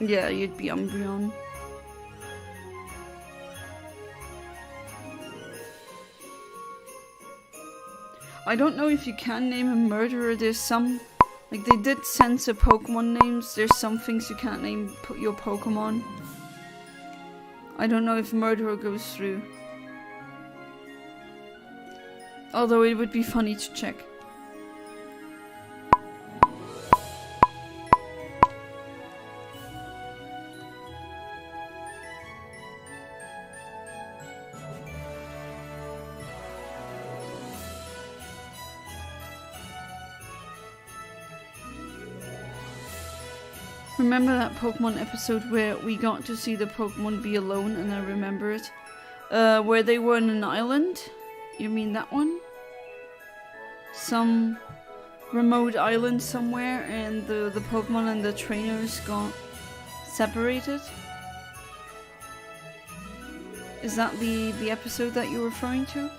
Speaker 1: Yeah, you'd be Umbreon. I don't know if you can name a murderer. There's some, like, they did censor Pokemon names. There's some things you can't name your Pokemon. I don't know if murderer goes through. Although it would be funny to check. Remember that Pokemon episode where we got to see the Pokemon be alone, and I remember it? Where they were on an island? You mean that one? Some remote island somewhere, and the Pokemon and the trainers got separated? Is that the episode that you're referring to?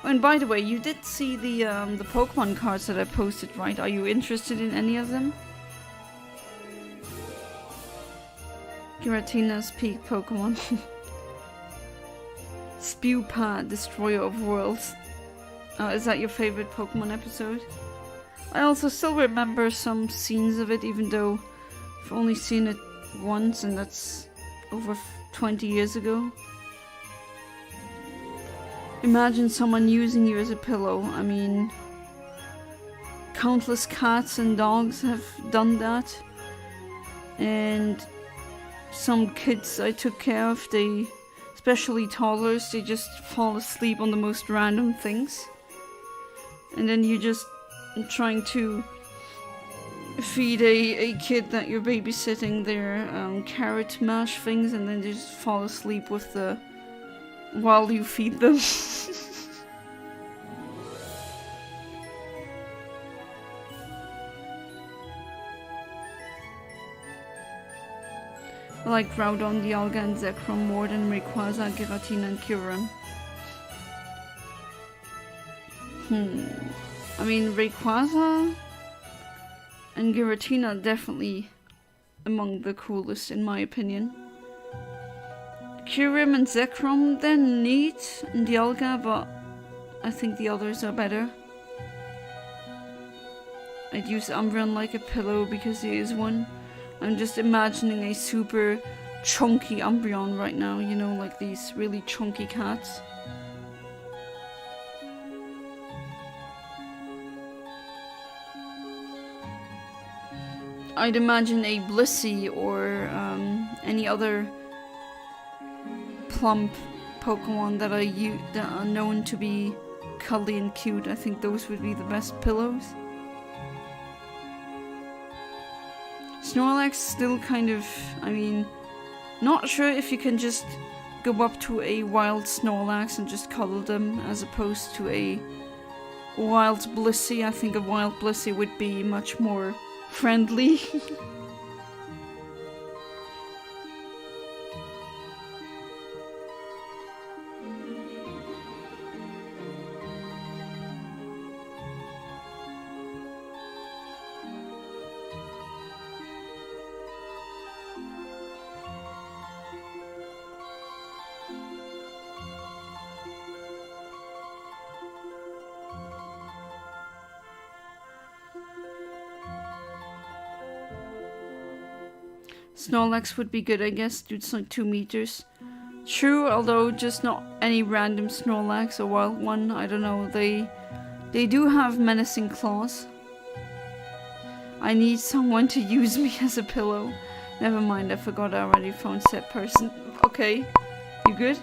Speaker 1: Oh, and by the way, you did see the Pokemon cards that I posted, right? Are you interested in any of them? Giratina's peak Pokemon. Spewpad, Destroyer of Worlds. Is that your favorite Pokemon episode? I also still remember some scenes of it, even though I've only seen it once, and that's over 20 years ago. Imagine someone using you as a pillow. I mean, countless cats and dogs have done that. And some kids I took care of, they, especially toddlers, they just fall asleep on the most random things. And then you just trying to feed a kid that you're babysitting their carrot mash things, and then they just fall asleep with the while you feed them. I like Groudon, Dialga, and Zekrom more than Rayquaza, Giratina, and Kyurem. I mean, Rayquaza and Giratina are definitely among the coolest in my opinion. Kyurem and Zekrom, they're neat, and Dialga, but I think the others are better. I'd use Umbreon like a pillow because he is one. I'm just imagining a super chunky Umbreon right now, you know, like these really chunky cats. I'd imagine a Blissey or any other plump Pokemon that are known to be cuddly and cute. I think those would be the best pillows. Snorlax still kind of, I mean, not sure if you can just go up to a wild Snorlax and just cuddle them as opposed to a wild Blissey. I think a wild Blissey would be much more friendly. Snorlax would be good, I guess. Dude's like 2 meters. True, although just not any random Snorlax or wild one. I don't know. They do have menacing claws. I need someone to use me as a pillow. Never mind, I forgot I already found said person. Okay, you good?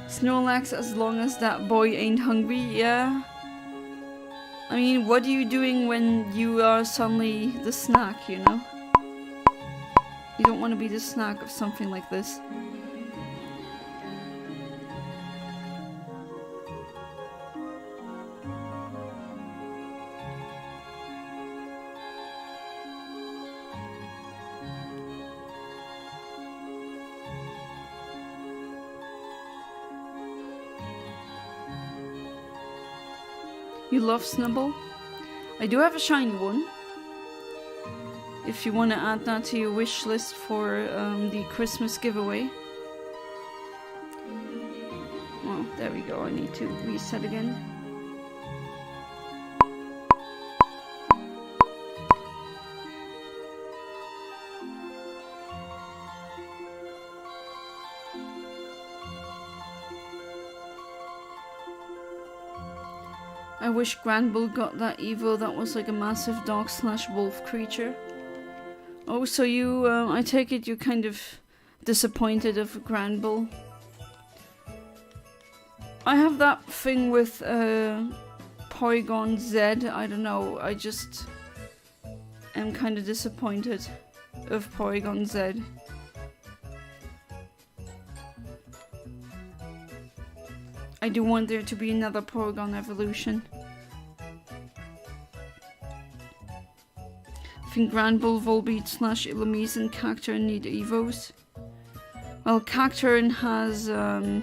Speaker 1: Snorlax, as long as that boy ain't hungry, yeah. I mean, what are you doing when you are suddenly the snack, you know? You don't want to be the snack of something like this. You love Snubble? I do have a shiny one. If you want to add that to your wish list for the Christmas giveaway. Well, there we go. I need to reset again. I wish Granbull got that Evo that was like a massive dog/wolf creature. Oh, so you, I take it you're kind of disappointed of Granbull. I have that thing with Porygon Z, I don't know, I just am kind of disappointed of Porygon Z. I do want there to be another Porygon evolution. I think Granbull, Volbeat/Illumise and Cacturne need Evos. Well, Cacturne has a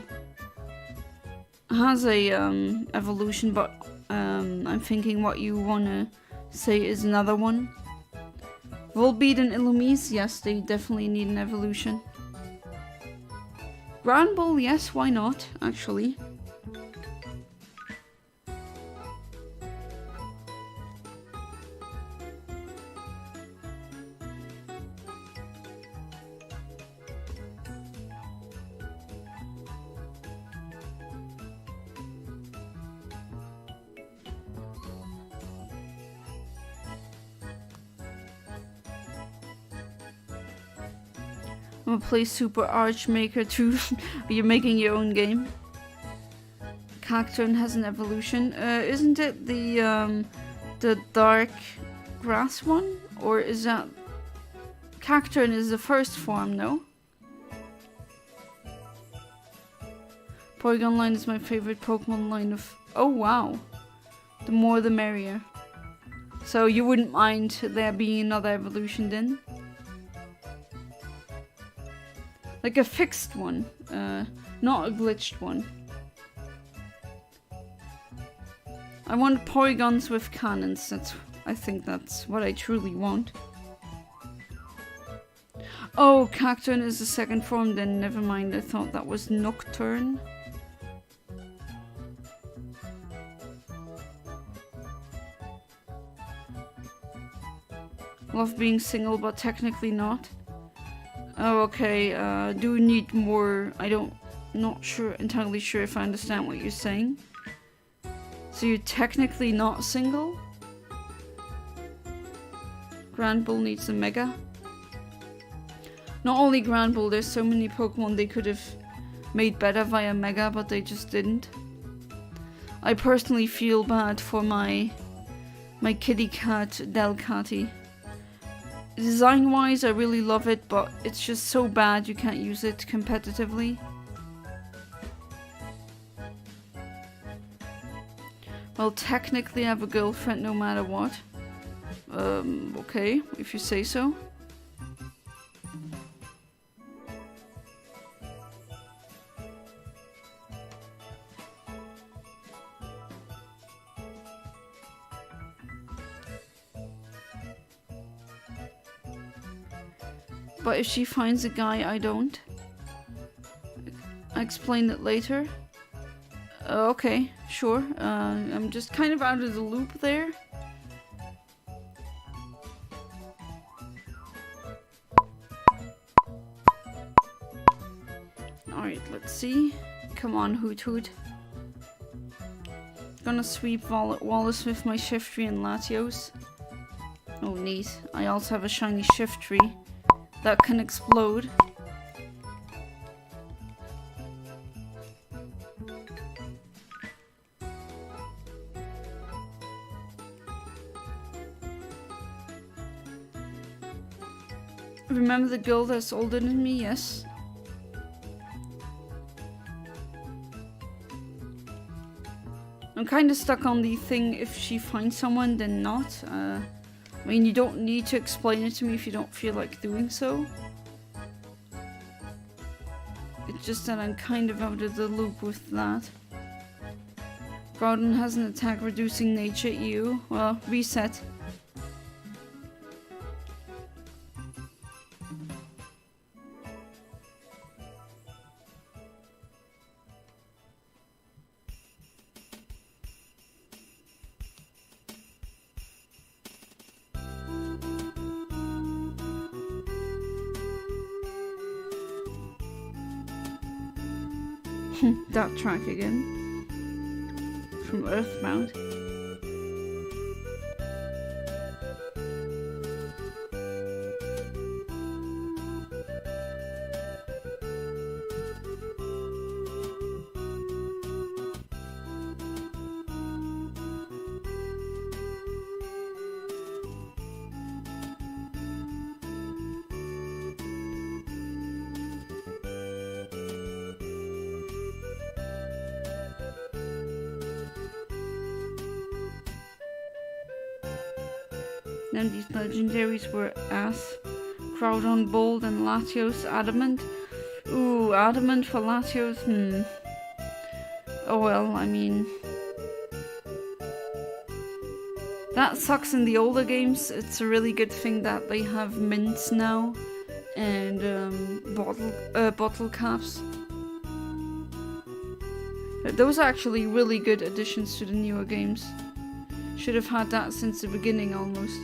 Speaker 1: evolution, but I'm thinking what you wanna say is another one. Volbeat and Illumise, yes, they definitely need an evolution. Granbull, yes, why not, actually. I'm gonna play Super Archmaker 2. You're making your own game. Cacturne has an evolution. Isn't it the dark grass one? Or is that... Cacturne is the first form, no? Porygon line is my favorite Pokemon line of... Oh wow. The more the merrier. So you wouldn't mind there being another evolution then? Like a fixed one, not a glitched one. I want Porygons with cannons, I think that's what I truly want. Oh, Cacturne is the second form then, never mind, I thought that was Nocturne. Love being single, but technically not. Oh, okay, do need more, not entirely sure if I understand what you're saying. So you're technically not single? Granbull needs a Mega. Not only Granbull, there's so many Pokemon they could have made better via Mega, but they just didn't. I personally feel bad for my kitty cat, Delcatty. Design-wise, I really love it, but it's just so bad you can't use it competitively. Well, technically I have a girlfriend no matter what. Okay, if you say so. But if she finds a guy I don't, I'll explain it later. Okay, sure. I'm just kind of out of the loop there. let's see. Come on, Hoot Hoot. Gonna sweep Wallace with my Shiftry and Latios. Oh, neat. I also have a shiny Shiftry that can explode. Remember the girl that's older than me? Yes. I'm kind of stuck on the thing, if she finds someone, then not. I mean, you don't need to explain it to me if you don't feel like doing so. It's just that I'm kind of out of the loop with that. Groudon has an attack reducing nature, ew. Well, reset. That track again. From Earthbound. Then these legendaries were Ass, Groudon, Bold, and Latios, Adamant. Ooh, Adamant for Latios, Oh well, I mean... that sucks in the older games. It's a really good thing that they have mints now. And bottle caps. Those are actually really good additions to the newer games. Should have had that since the beginning almost.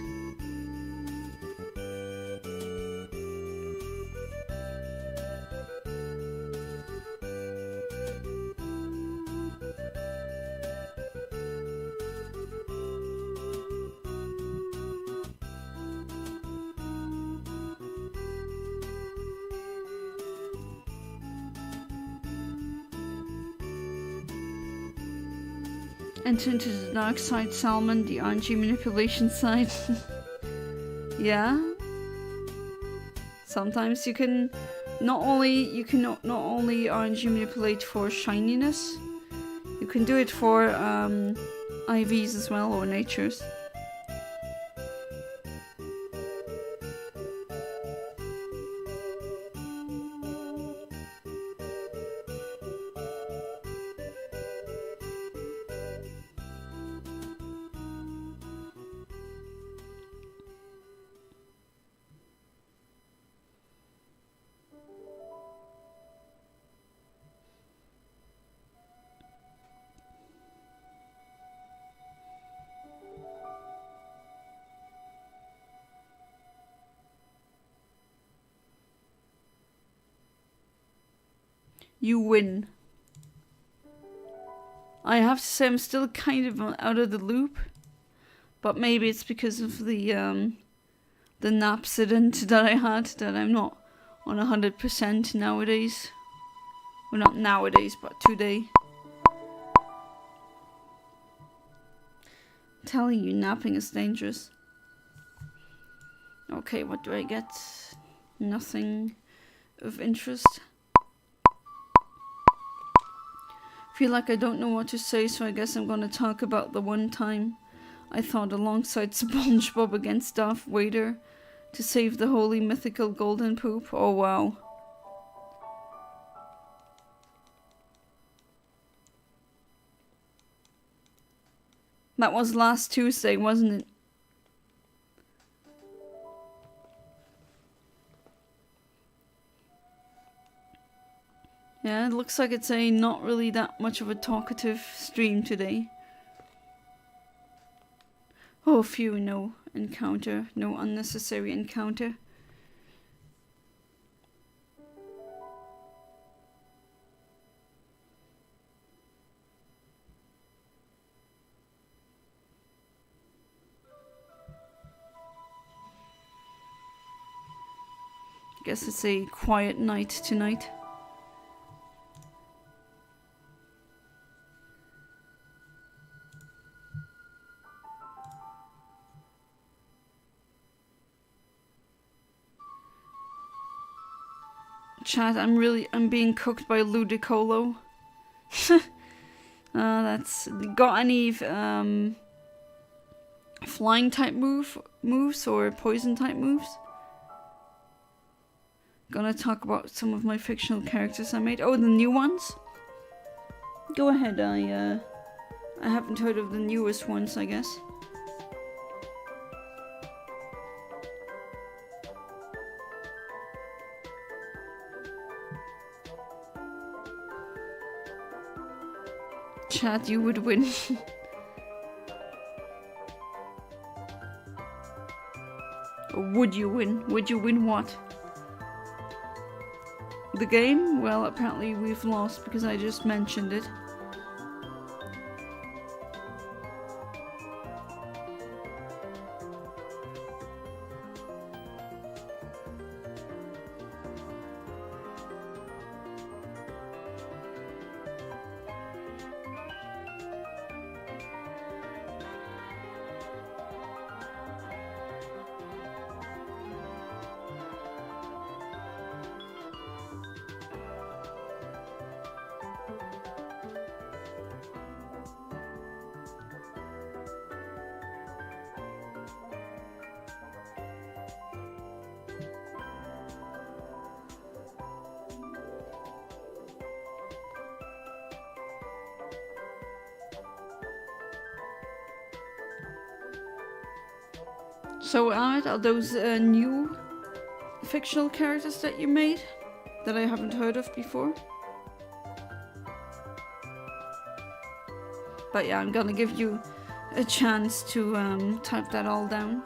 Speaker 1: Enter into the dark side, Salmon, the RNG manipulation side. Yeah. Sometimes you can not only RNG manipulate for shininess, you can do it for IVs as well, or natures. You win. I have to say I'm still kind of out of the loop, but maybe it's because of the napsident that I had, that I'm not on 100% nowadays. Well, not nowadays, but today. I'm telling you, napping is dangerous. Okay, what do I get? Nothing of interest. Feel like I don't know what to say, so I guess I'm gonna talk about the one time I fought alongside SpongeBob against Darth Vader to save the holy mythical golden poop. Oh wow. That was last Tuesday, wasn't it? Yeah, it looks like it's a not really that much of a talkative stream today. Oh, phew, no encounter. No unnecessary encounter. Guess it's a quiet night tonight. Chat, I'm being cooked by Ludicolo. That's got any flying type moves or poison type moves? Gonna talk about some of my fictional characters I made. Oh, the new ones? Go ahead, I haven't heard of the newest ones, I guess. Chat, you would win. Or would you win? Would you win what? The game? Well, apparently we've lost because I just mentioned it. So, Ahmed, are those new fictional characters that you made that I haven't heard of before? But yeah, I'm gonna give you a chance to type that all down.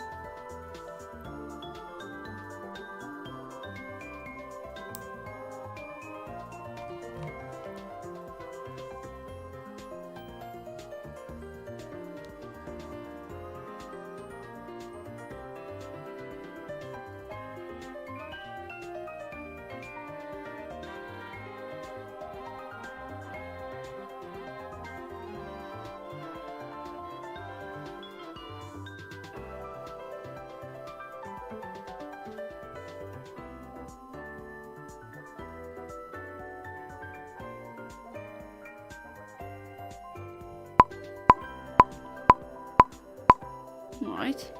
Speaker 1: Alright.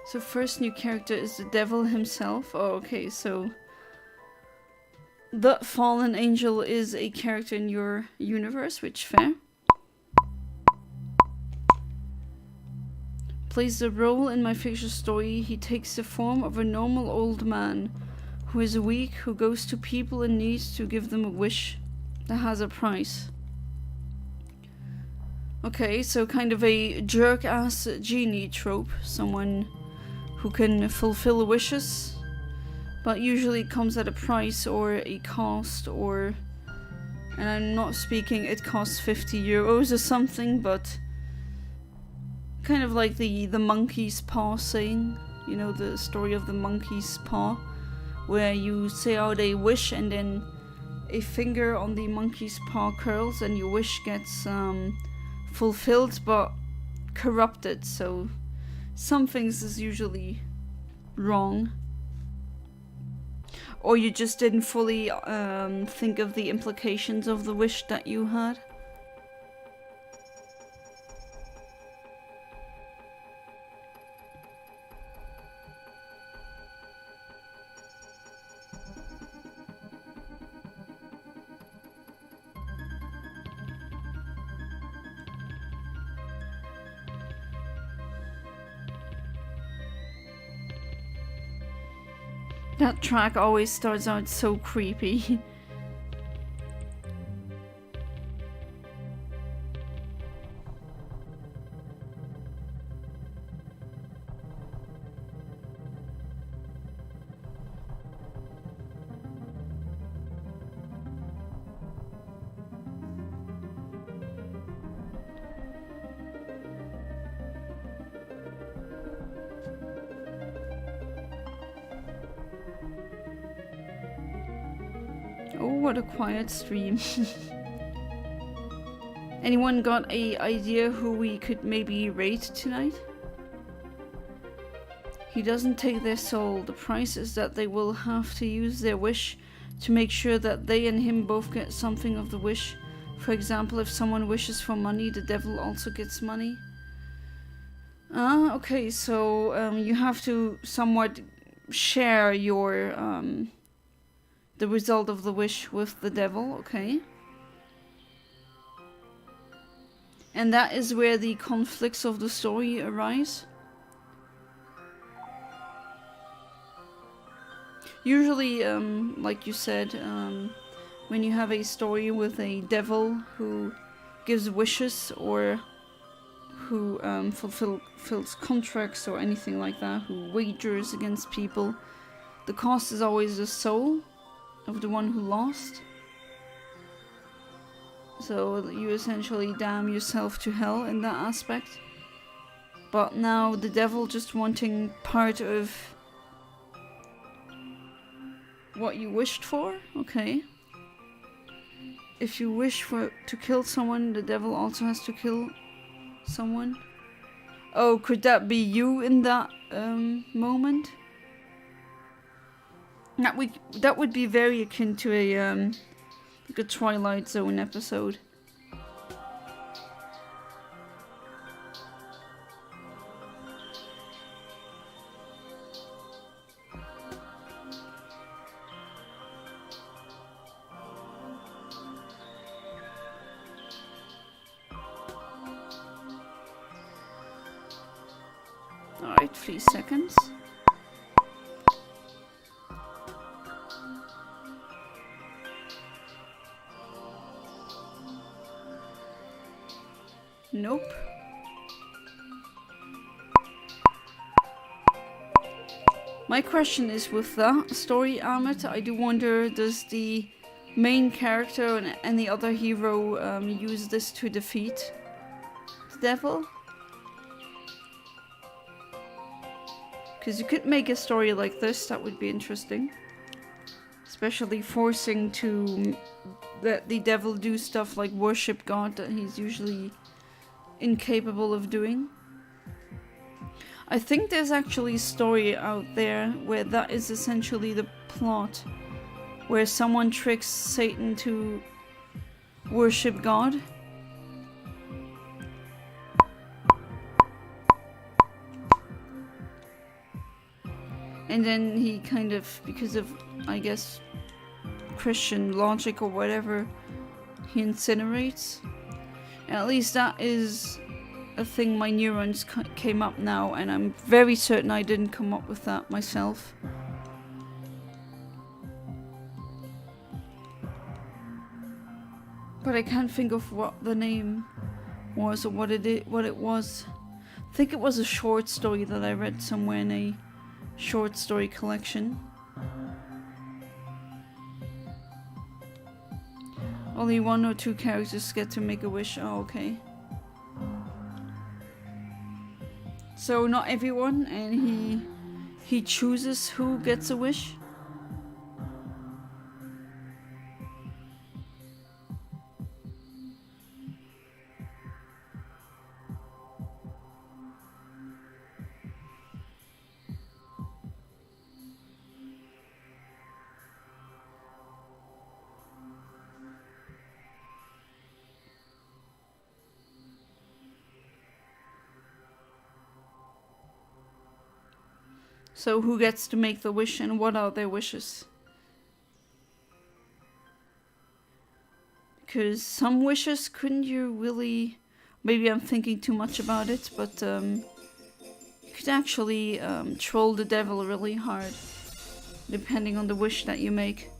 Speaker 1: So first new character is the devil himself. Oh, okay, so the fallen angel is a character in your universe, which fair. Plays the role in my fictional story. He takes the form of a normal old man who is weak, who goes to people in need to give them a wish that has a price. Okay, so kind of a jerk-ass genie trope. Someone who can fulfill wishes, but usually it comes at a price or a cost, or... And I'm not speaking it costs 50 euros or something, but... Kind of like the monkey's paw saying. You know, the story of the monkey's paw, where you say out a wish and then a finger on the monkey's paw curls and your wish gets fulfilled but corrupted, so some things is usually wrong. Or you just didn't fully think of the implications of the wish that you had. That track always starts out so creepy. Oh, what a quiet stream. Anyone got a idea who we could maybe rate tonight? He doesn't take their soul. The price is that they will have to use their wish to make sure that they and him both get something of the wish. For example, if someone wishes for money, the devil also gets money. Okay, so you have to somewhat share your the result of the wish with the devil, okay? And that is where the conflicts of the story arise. Usually, like you said, when you have a story with a devil who gives wishes or who fulfills contracts or anything like that, who wagers against people, the cost is always the soul of the one who lost. So you essentially damn yourself to hell in that aspect. But now the devil just wanting part of what you wished for, okay. If you wish to kill someone, the devil also has to kill someone. Oh, could that be you in that moment? That would be very akin to a like a Twilight Zone episode. Alright, 3 seconds. Nope. My question is, with that story, Amit, I do wonder, does the main character and any other hero use this to defeat the devil? Because you could make a story like this, that would be interesting. Especially forcing to let the devil do stuff like worship God that he's usually incapable of doing. I think there's actually a story out there where that is essentially the plot. Where someone tricks Satan to worship God. And then he kind of, because of, I guess, Christian logic or whatever, he incinerates. And at least that is a thing my neurons came up now, and I'm very certain I didn't come up with that myself. But I can't think of what the name was or what it was. I think it was a short story that I read somewhere in a short story collection. Only 1 or 2 characters get to make a wish. Oh, okay. So not everyone, and he chooses who gets a wish. So who gets to make the wish and what are their wishes? Because some wishes, couldn't you really... Maybe I'm thinking too much about it, but you could actually troll the devil really hard. Depending on the wish that you make.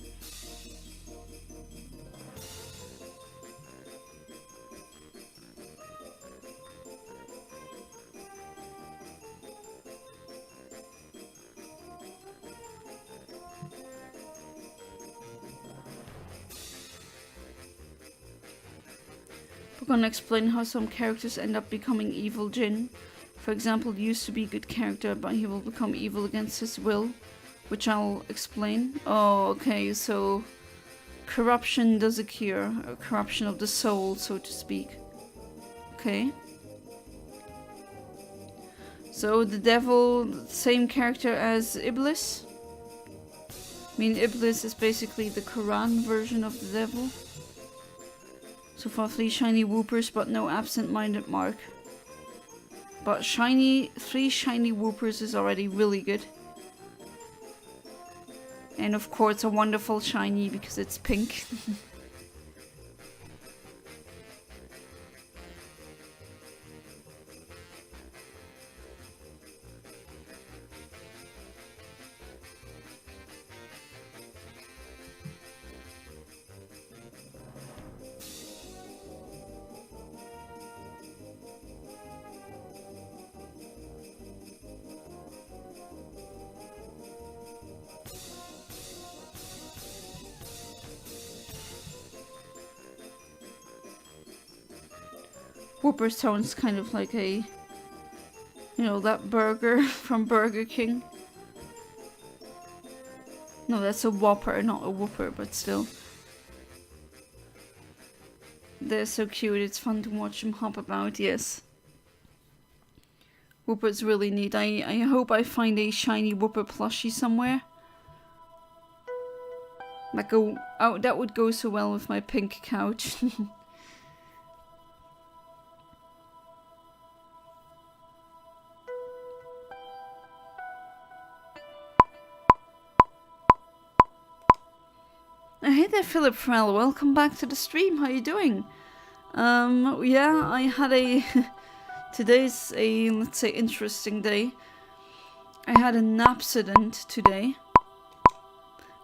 Speaker 1: We're gonna explain how some characters end up becoming evil Jinn. For example, used to be a good character, but he will become evil against his will, which I'll explain. Oh, okay, so corruption does occur, or corruption of the soul, so to speak. Okay. So the devil, same character as Iblis. I mean, Iblis is basically the Quran version of the devil. So far 3 shiny Whoopers, but no absent-minded mark. But 3 shiny Whoopers is already really good. And of course a wonderful shiny because it's pink. Whopper sounds kind of like a, you know, that burger from Burger King. No, that's a Whopper, not a Whooper, but still. They're so cute, it's fun to watch them hop about, yes. Whooper's really neat. I hope I find a shiny Whooper plushie somewhere. Like that would go so well with my pink couch. Hey there, Philip Farrell. Welcome back to the stream. How you doing? Yeah, I had today's a, let's say, interesting day. I had an accident today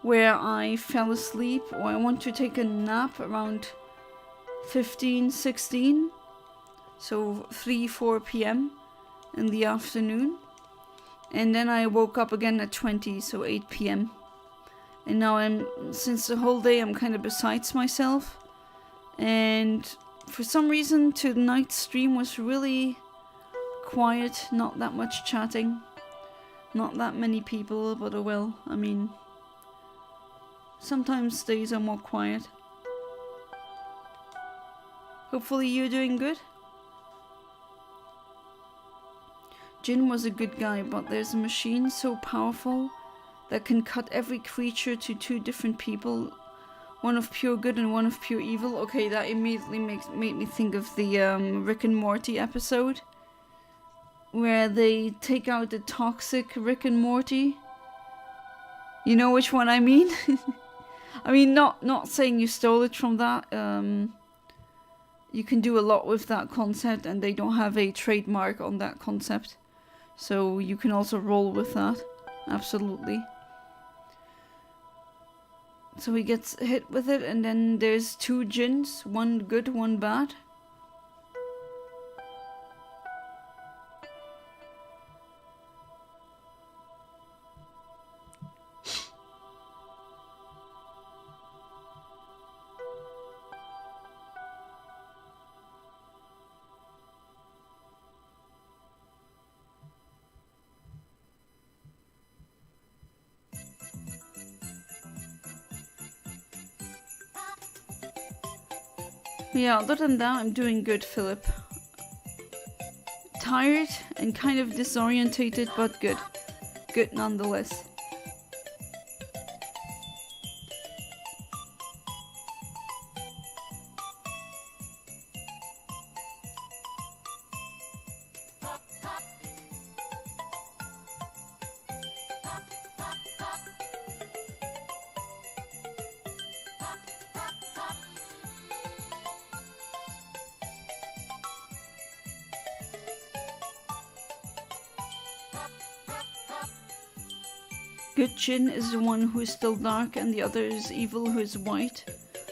Speaker 1: where I fell asleep, or I want to take a nap around 16, so 3-4 p.m. in the afternoon, and then I woke up again at 20, so 8 p.m. And now since the whole day I'm kind of besides myself, and for some reason tonight's stream was really quiet, not that much chatting, not that many people, but oh well, I mean, sometimes days are more quiet. Hopefully you're doing good. Jin was a good guy, but there's a machine so powerful that can cut every creature to 2 different people, one of pure good and one of pure evil. Okay, that immediately made me think of the Rick and Morty episode, where they take out the toxic Rick and Morty. You know which one I mean? I mean, not saying you stole it from that. You can do a lot with that concept, and they don't have a trademark on that concept, so you can also roll with that. Absolutely. So he gets hit with it, and then there's 2 Jins, one good, one bad. Yeah, other than that, I'm doing good, Philip. Tired and kind of disorientated, but good. Good nonetheless. Good Jin is the one who is still dark, and the other is evil, who is white.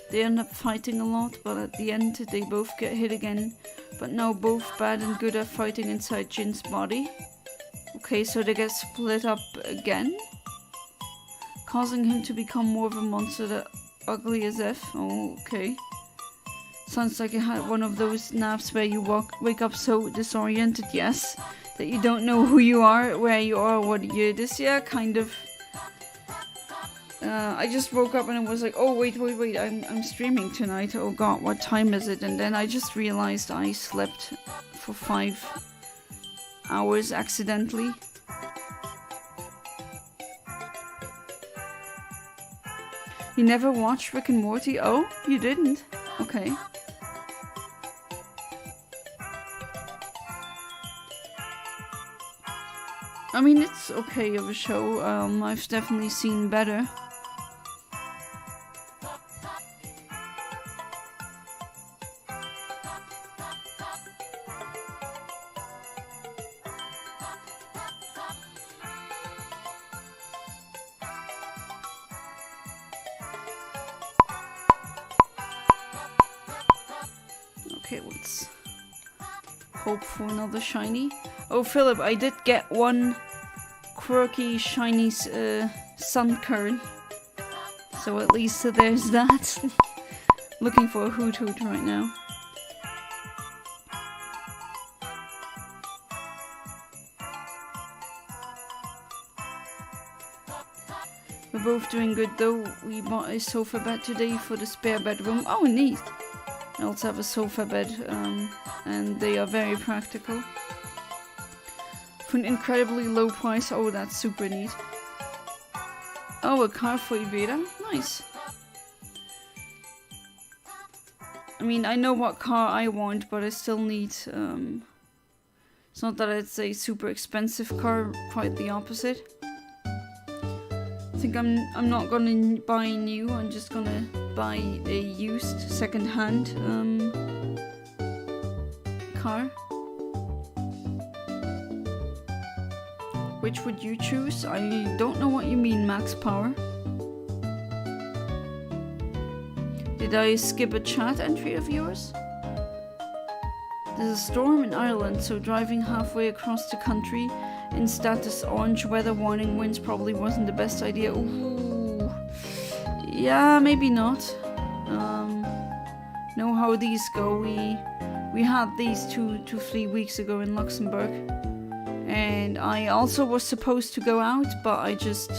Speaker 1: They end up fighting a lot, but at the end they both get hit again. But now both bad and good are fighting inside Jin's body. Okay, so they get split up again, causing him to become more of a monster that ugly as F. Oh, okay. Sounds like you had one of those naps where you wake up so disoriented, yes, that you don't know who you are, where you are, what year it is. Yeah, kind of. I just woke up and I was like, oh wait, I'm streaming tonight. Oh god, what time is it? And then I just realized I slept for 5 hours accidentally. You never watched Rick and Morty? Oh, you didn't? Okay. I mean, it's okay of a show. I've definitely seen better. Okay, let's hope for another shiny. Oh, Philip, I did get one quirky shiny sun current. So at least there's that. Looking for a Hoot Hoot right now. We're both doing good though. We bought a sofa bed today for the spare bedroom. Oh, neat. I also have a sofa bed, and they are very practical. For an incredibly low price. Oh, that's super neat. Oh, a car for Ibera? Nice. I mean, I know what car I want, but I still need, it's not that it's a super expensive car, quite the opposite. I think I'm not gonna buy new, I'm just gonna buy a used second-hand car. Which would you choose? I don't know what you mean, Max Power. Did I skip a chat entry of yours? There's a storm in Ireland, so driving halfway across the country in status orange weather warning winds probably wasn't the best idea. Ooh. Yeah, maybe not. Know how these go. We had these 2-3 weeks ago in Luxembourg. And I also was supposed to go out, but I just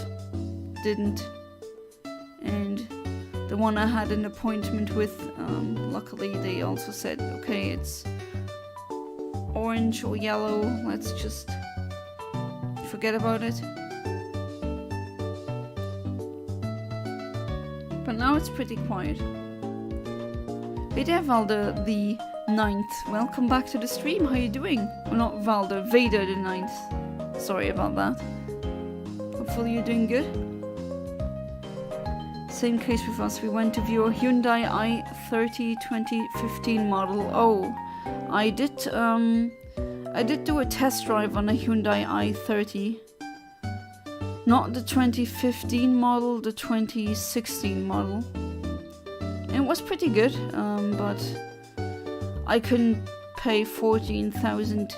Speaker 1: didn't. And the one I had an appointment with, luckily they also said, okay, it's orange or yellow, let's just forget about it. But now it's pretty quiet. Hey there, Valda the 9th. Welcome back to the stream. How you doing? Well, not Valda, Vader the 9th. Sorry about that. Hopefully you're doing good. Same case with us. We went to view a Hyundai i30 2015 model. Oh, I did do a test drive on a Hyundai i30. Not the 2015 model, the 2016 model. It was pretty good, but I couldn't pay 14,000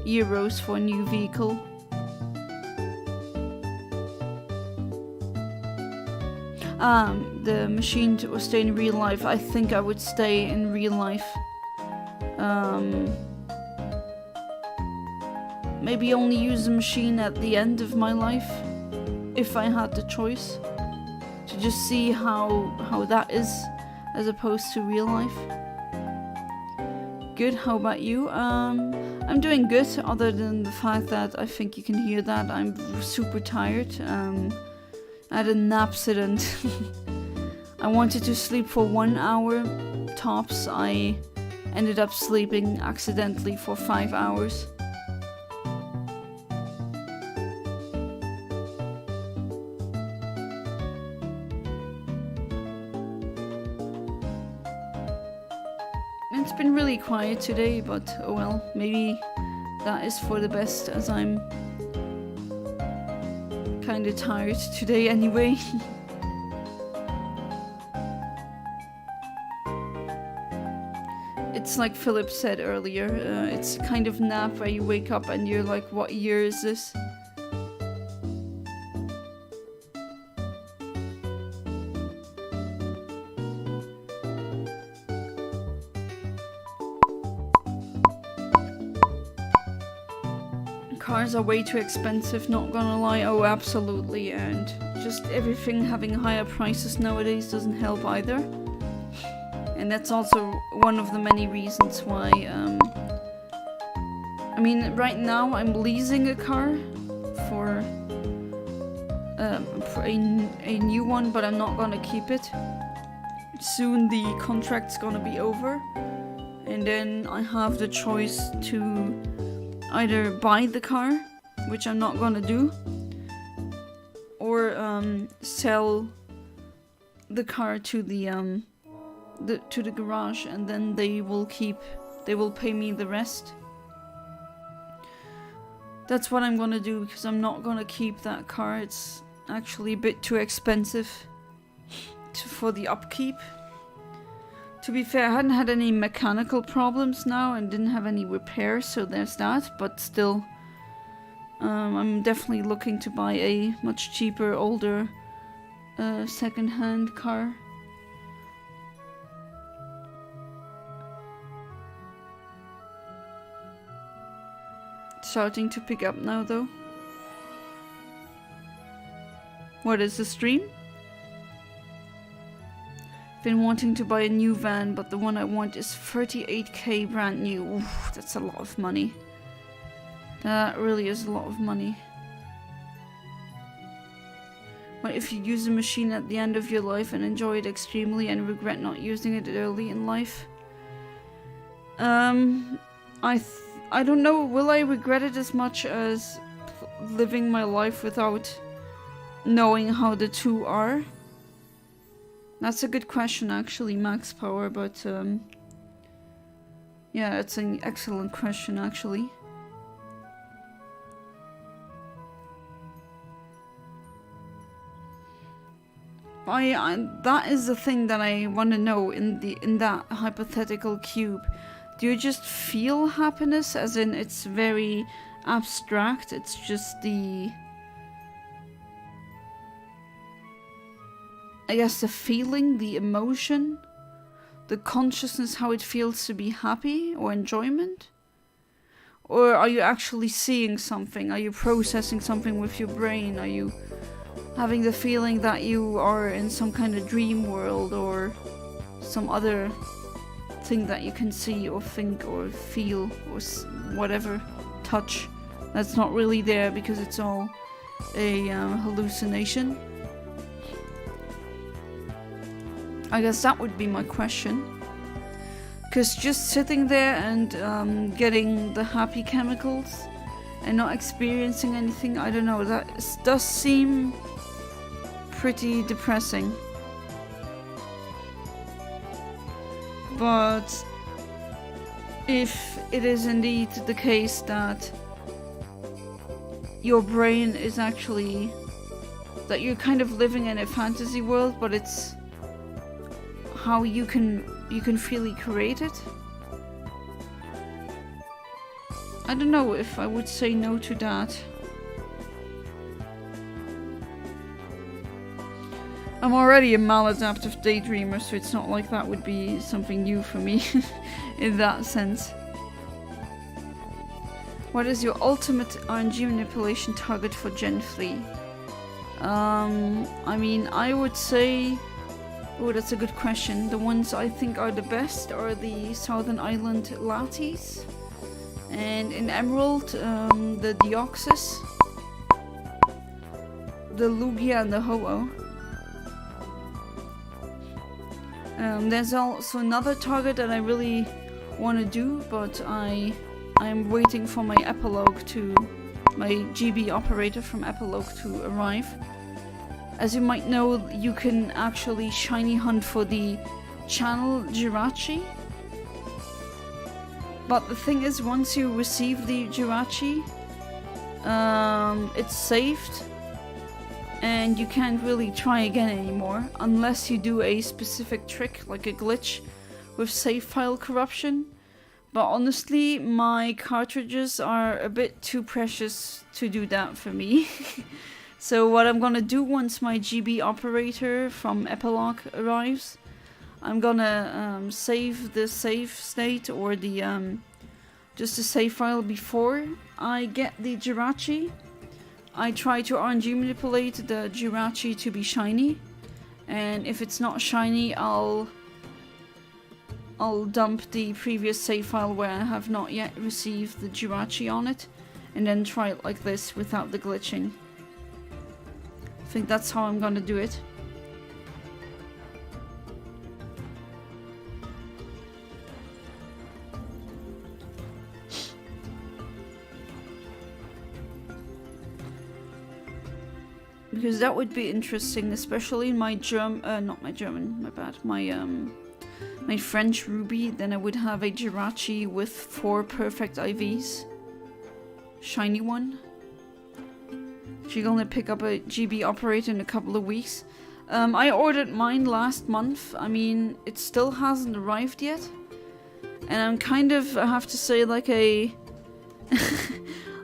Speaker 1: euros for a new vehicle. The machine to stay in real life. I think I would stay in real life. Maybe only use the machine at the end of my life, if I had the choice, to just see how that is, as opposed to real life. Good, how about you? I'm doing good, other than the fact that I think you can hear that I'm super tired. I had an accident. I wanted to sleep for 1 hour tops. I ended up sleeping accidentally for 5 hours. It's been really quiet today, but oh well, maybe that is for the best, as I'm kinda tired today anyway. It's like Philip said earlier, it's kind of nap where you wake up and you're like, what year is this? Cars are way too expensive, not gonna lie. Oh, absolutely. And just everything having higher prices nowadays doesn't help either. And that's also one of the many reasons why, I mean, right now I'm leasing a car for a new one, but I'm not gonna keep it. Soon the contract's gonna be over, and then I have the choice to either buy the car, which I'm not gonna do, or sell the car to the garage, and then they will pay me the rest. That's what I'm gonna do, because I'm not gonna keep that car. It's actually a bit too expensive for the upkeep. To be fair, I hadn't had any mechanical problems now and didn't have any repairs, so there's that, but still, I'm definitely looking to buy a much cheaper, older, second-hand car. Starting to pick up now, though. What is the stream? Been wanting to buy a new van, but the one I want is 38k brand new. Oof, that's a lot of money. That really is a lot of money. What if you use a machine at the end of your life and enjoy it extremely and regret not using it early in life? I don't know, will I regret it as much as living my life without knowing how the two are? That's a good question, actually, Max Power, but yeah, it's an excellent question, actually. That is the thing that I want to know in that hypothetical cube. Do you just feel happiness, as in it's very abstract, it's just the... I guess the feeling, the emotion, the consciousness, how it feels to be happy or enjoyment? Or are you actually seeing something? Are you processing something with your brain? Are you having the feeling that you are in some kind of dream world or some other thing that you can see or think or feel or whatever, touch, that's not really there because it's all a hallucination? I guess that would be my question. Because just sitting there and getting the happy chemicals and not experiencing anything, I don't know, that does seem pretty depressing. But if it is indeed the case that your brain is actually, that you're kind of living in a fantasy world, but it's how you can freely create it, I don't know if I would say no to that. I'm already a maladaptive daydreamer, so it's not like that would be something new for me in that sense. What is your ultimate RNG manipulation target for Gen 3? I mean, I would say... Oh, that's a good question. The ones I think are the best are the Southern Island Lattes. And in Emerald, the Deoxys, the Lugia and the Ho-Oh. There's also another target that I really want to do, but I'm waiting for my epilogue to, my GB operator from epilogue to arrive. As you might know, you can actually shiny hunt for the channel Jirachi. But the thing is, once you receive the Jirachi, it's saved. And you can't really try again anymore, unless you do a specific trick, like a glitch with save file corruption. But honestly, my cartridges are a bit too precious to do that for me. So what I'm gonna do once my GB operator from Epilogue arrives, I'm gonna save the save state or the just the save file before I get the Jirachi, I try to RNG manipulate the Jirachi to be shiny, and if it's not shiny, I'll dump the previous save file where I have not yet received the Jirachi on it, and then try it like this without the glitching. I think that's how I'm gonna do it. Because that would be interesting, especially in my my French Ruby. Then I would have a Jirachi with 4 perfect IVs. Shiny one. She's gonna pick up a GB operator in a couple of weeks. I ordered mine last month. I mean, it still hasn't arrived yet. And I'm kind of, I have to say, like a...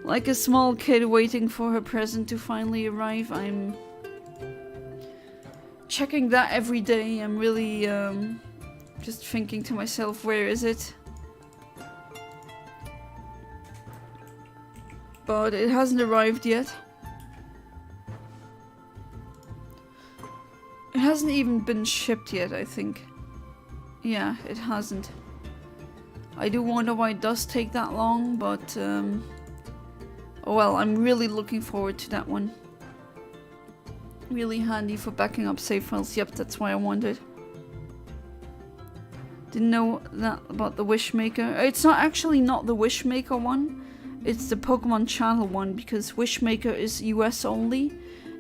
Speaker 1: like a small kid waiting for her present to finally arrive. I'm checking that every day. I'm really just thinking to myself, where is it? But it hasn't arrived yet. It hasn't even been shipped yet, I think. Yeah, it hasn't. I do wonder why it does take that long, but oh well, I'm really looking forward to that one. Really handy for backing up save files. Yep, that's why I wanted. Didn't know that about the Wishmaker. It's not the Wishmaker one. It's the Pokemon Channel one, because Wishmaker is US only,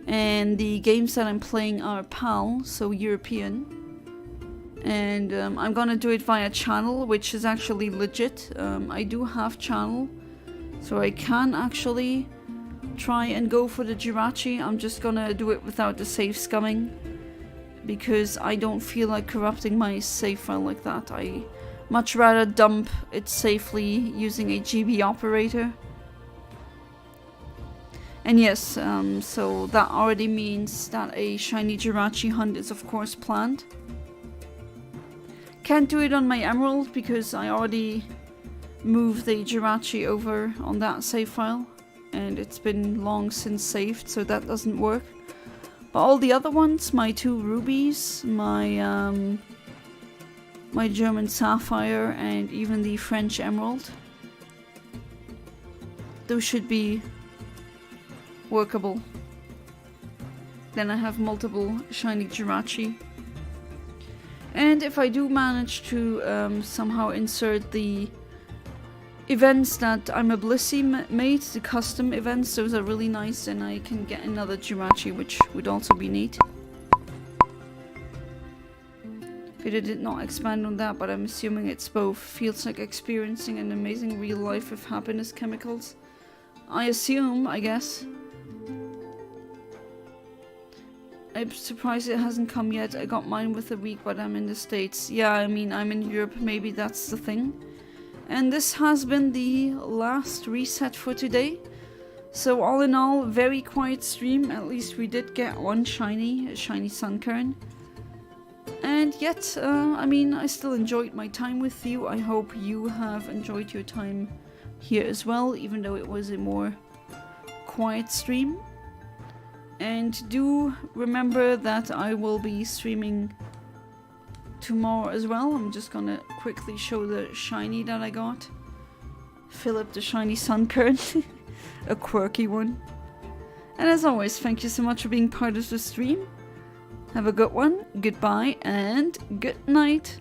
Speaker 1: and the games that I'm playing are PAL, so European. And I'm gonna do it via Channel, which is actually legit. I do have Channel, so I can actually try and go for the Jirachi. I'm just gonna do it without the save scumming, because I don't feel like corrupting my save file like that. I much rather dump it safely using a GB operator. And yes, so that already means that a shiny Jirachi hunt is of course planned. Can't do it on my Emerald because I already moved the Jirachi over on that save file, and it's been long since saved, so that doesn't work. But all the other ones, my 2 rubies, my my German Sapphire, and even the French Emerald, those should be workable. Then I have multiple shiny Jirachi. And if I do manage to somehow insert the events that I'm a Blissey made, the custom events, those are really nice, and I can get another Jirachi, which would also be neat. Video did not expand on that, but I'm assuming it's both. Feels like experiencing an amazing real life with happiness chemicals. I assume, I guess. I'm surprised it hasn't come yet. I got mine with a week, but I'm in the States. Yeah, I mean, I'm in Europe, maybe that's the thing. And this has been the last reset for today. So all in all, very quiet stream. At least we did get one shiny, a shiny Sunkern. And yet, I mean, I still enjoyed my time with you. I hope you have enjoyed your time here as well, even though it was a more quiet stream. And do remember that I will be streaming tomorrow as well. I'm just gonna quickly show the shiny that I got. Philip the shiny Sunkern. A quirky one. And as always, thank you so much for being part of the stream. Have a good one, goodbye, and good night.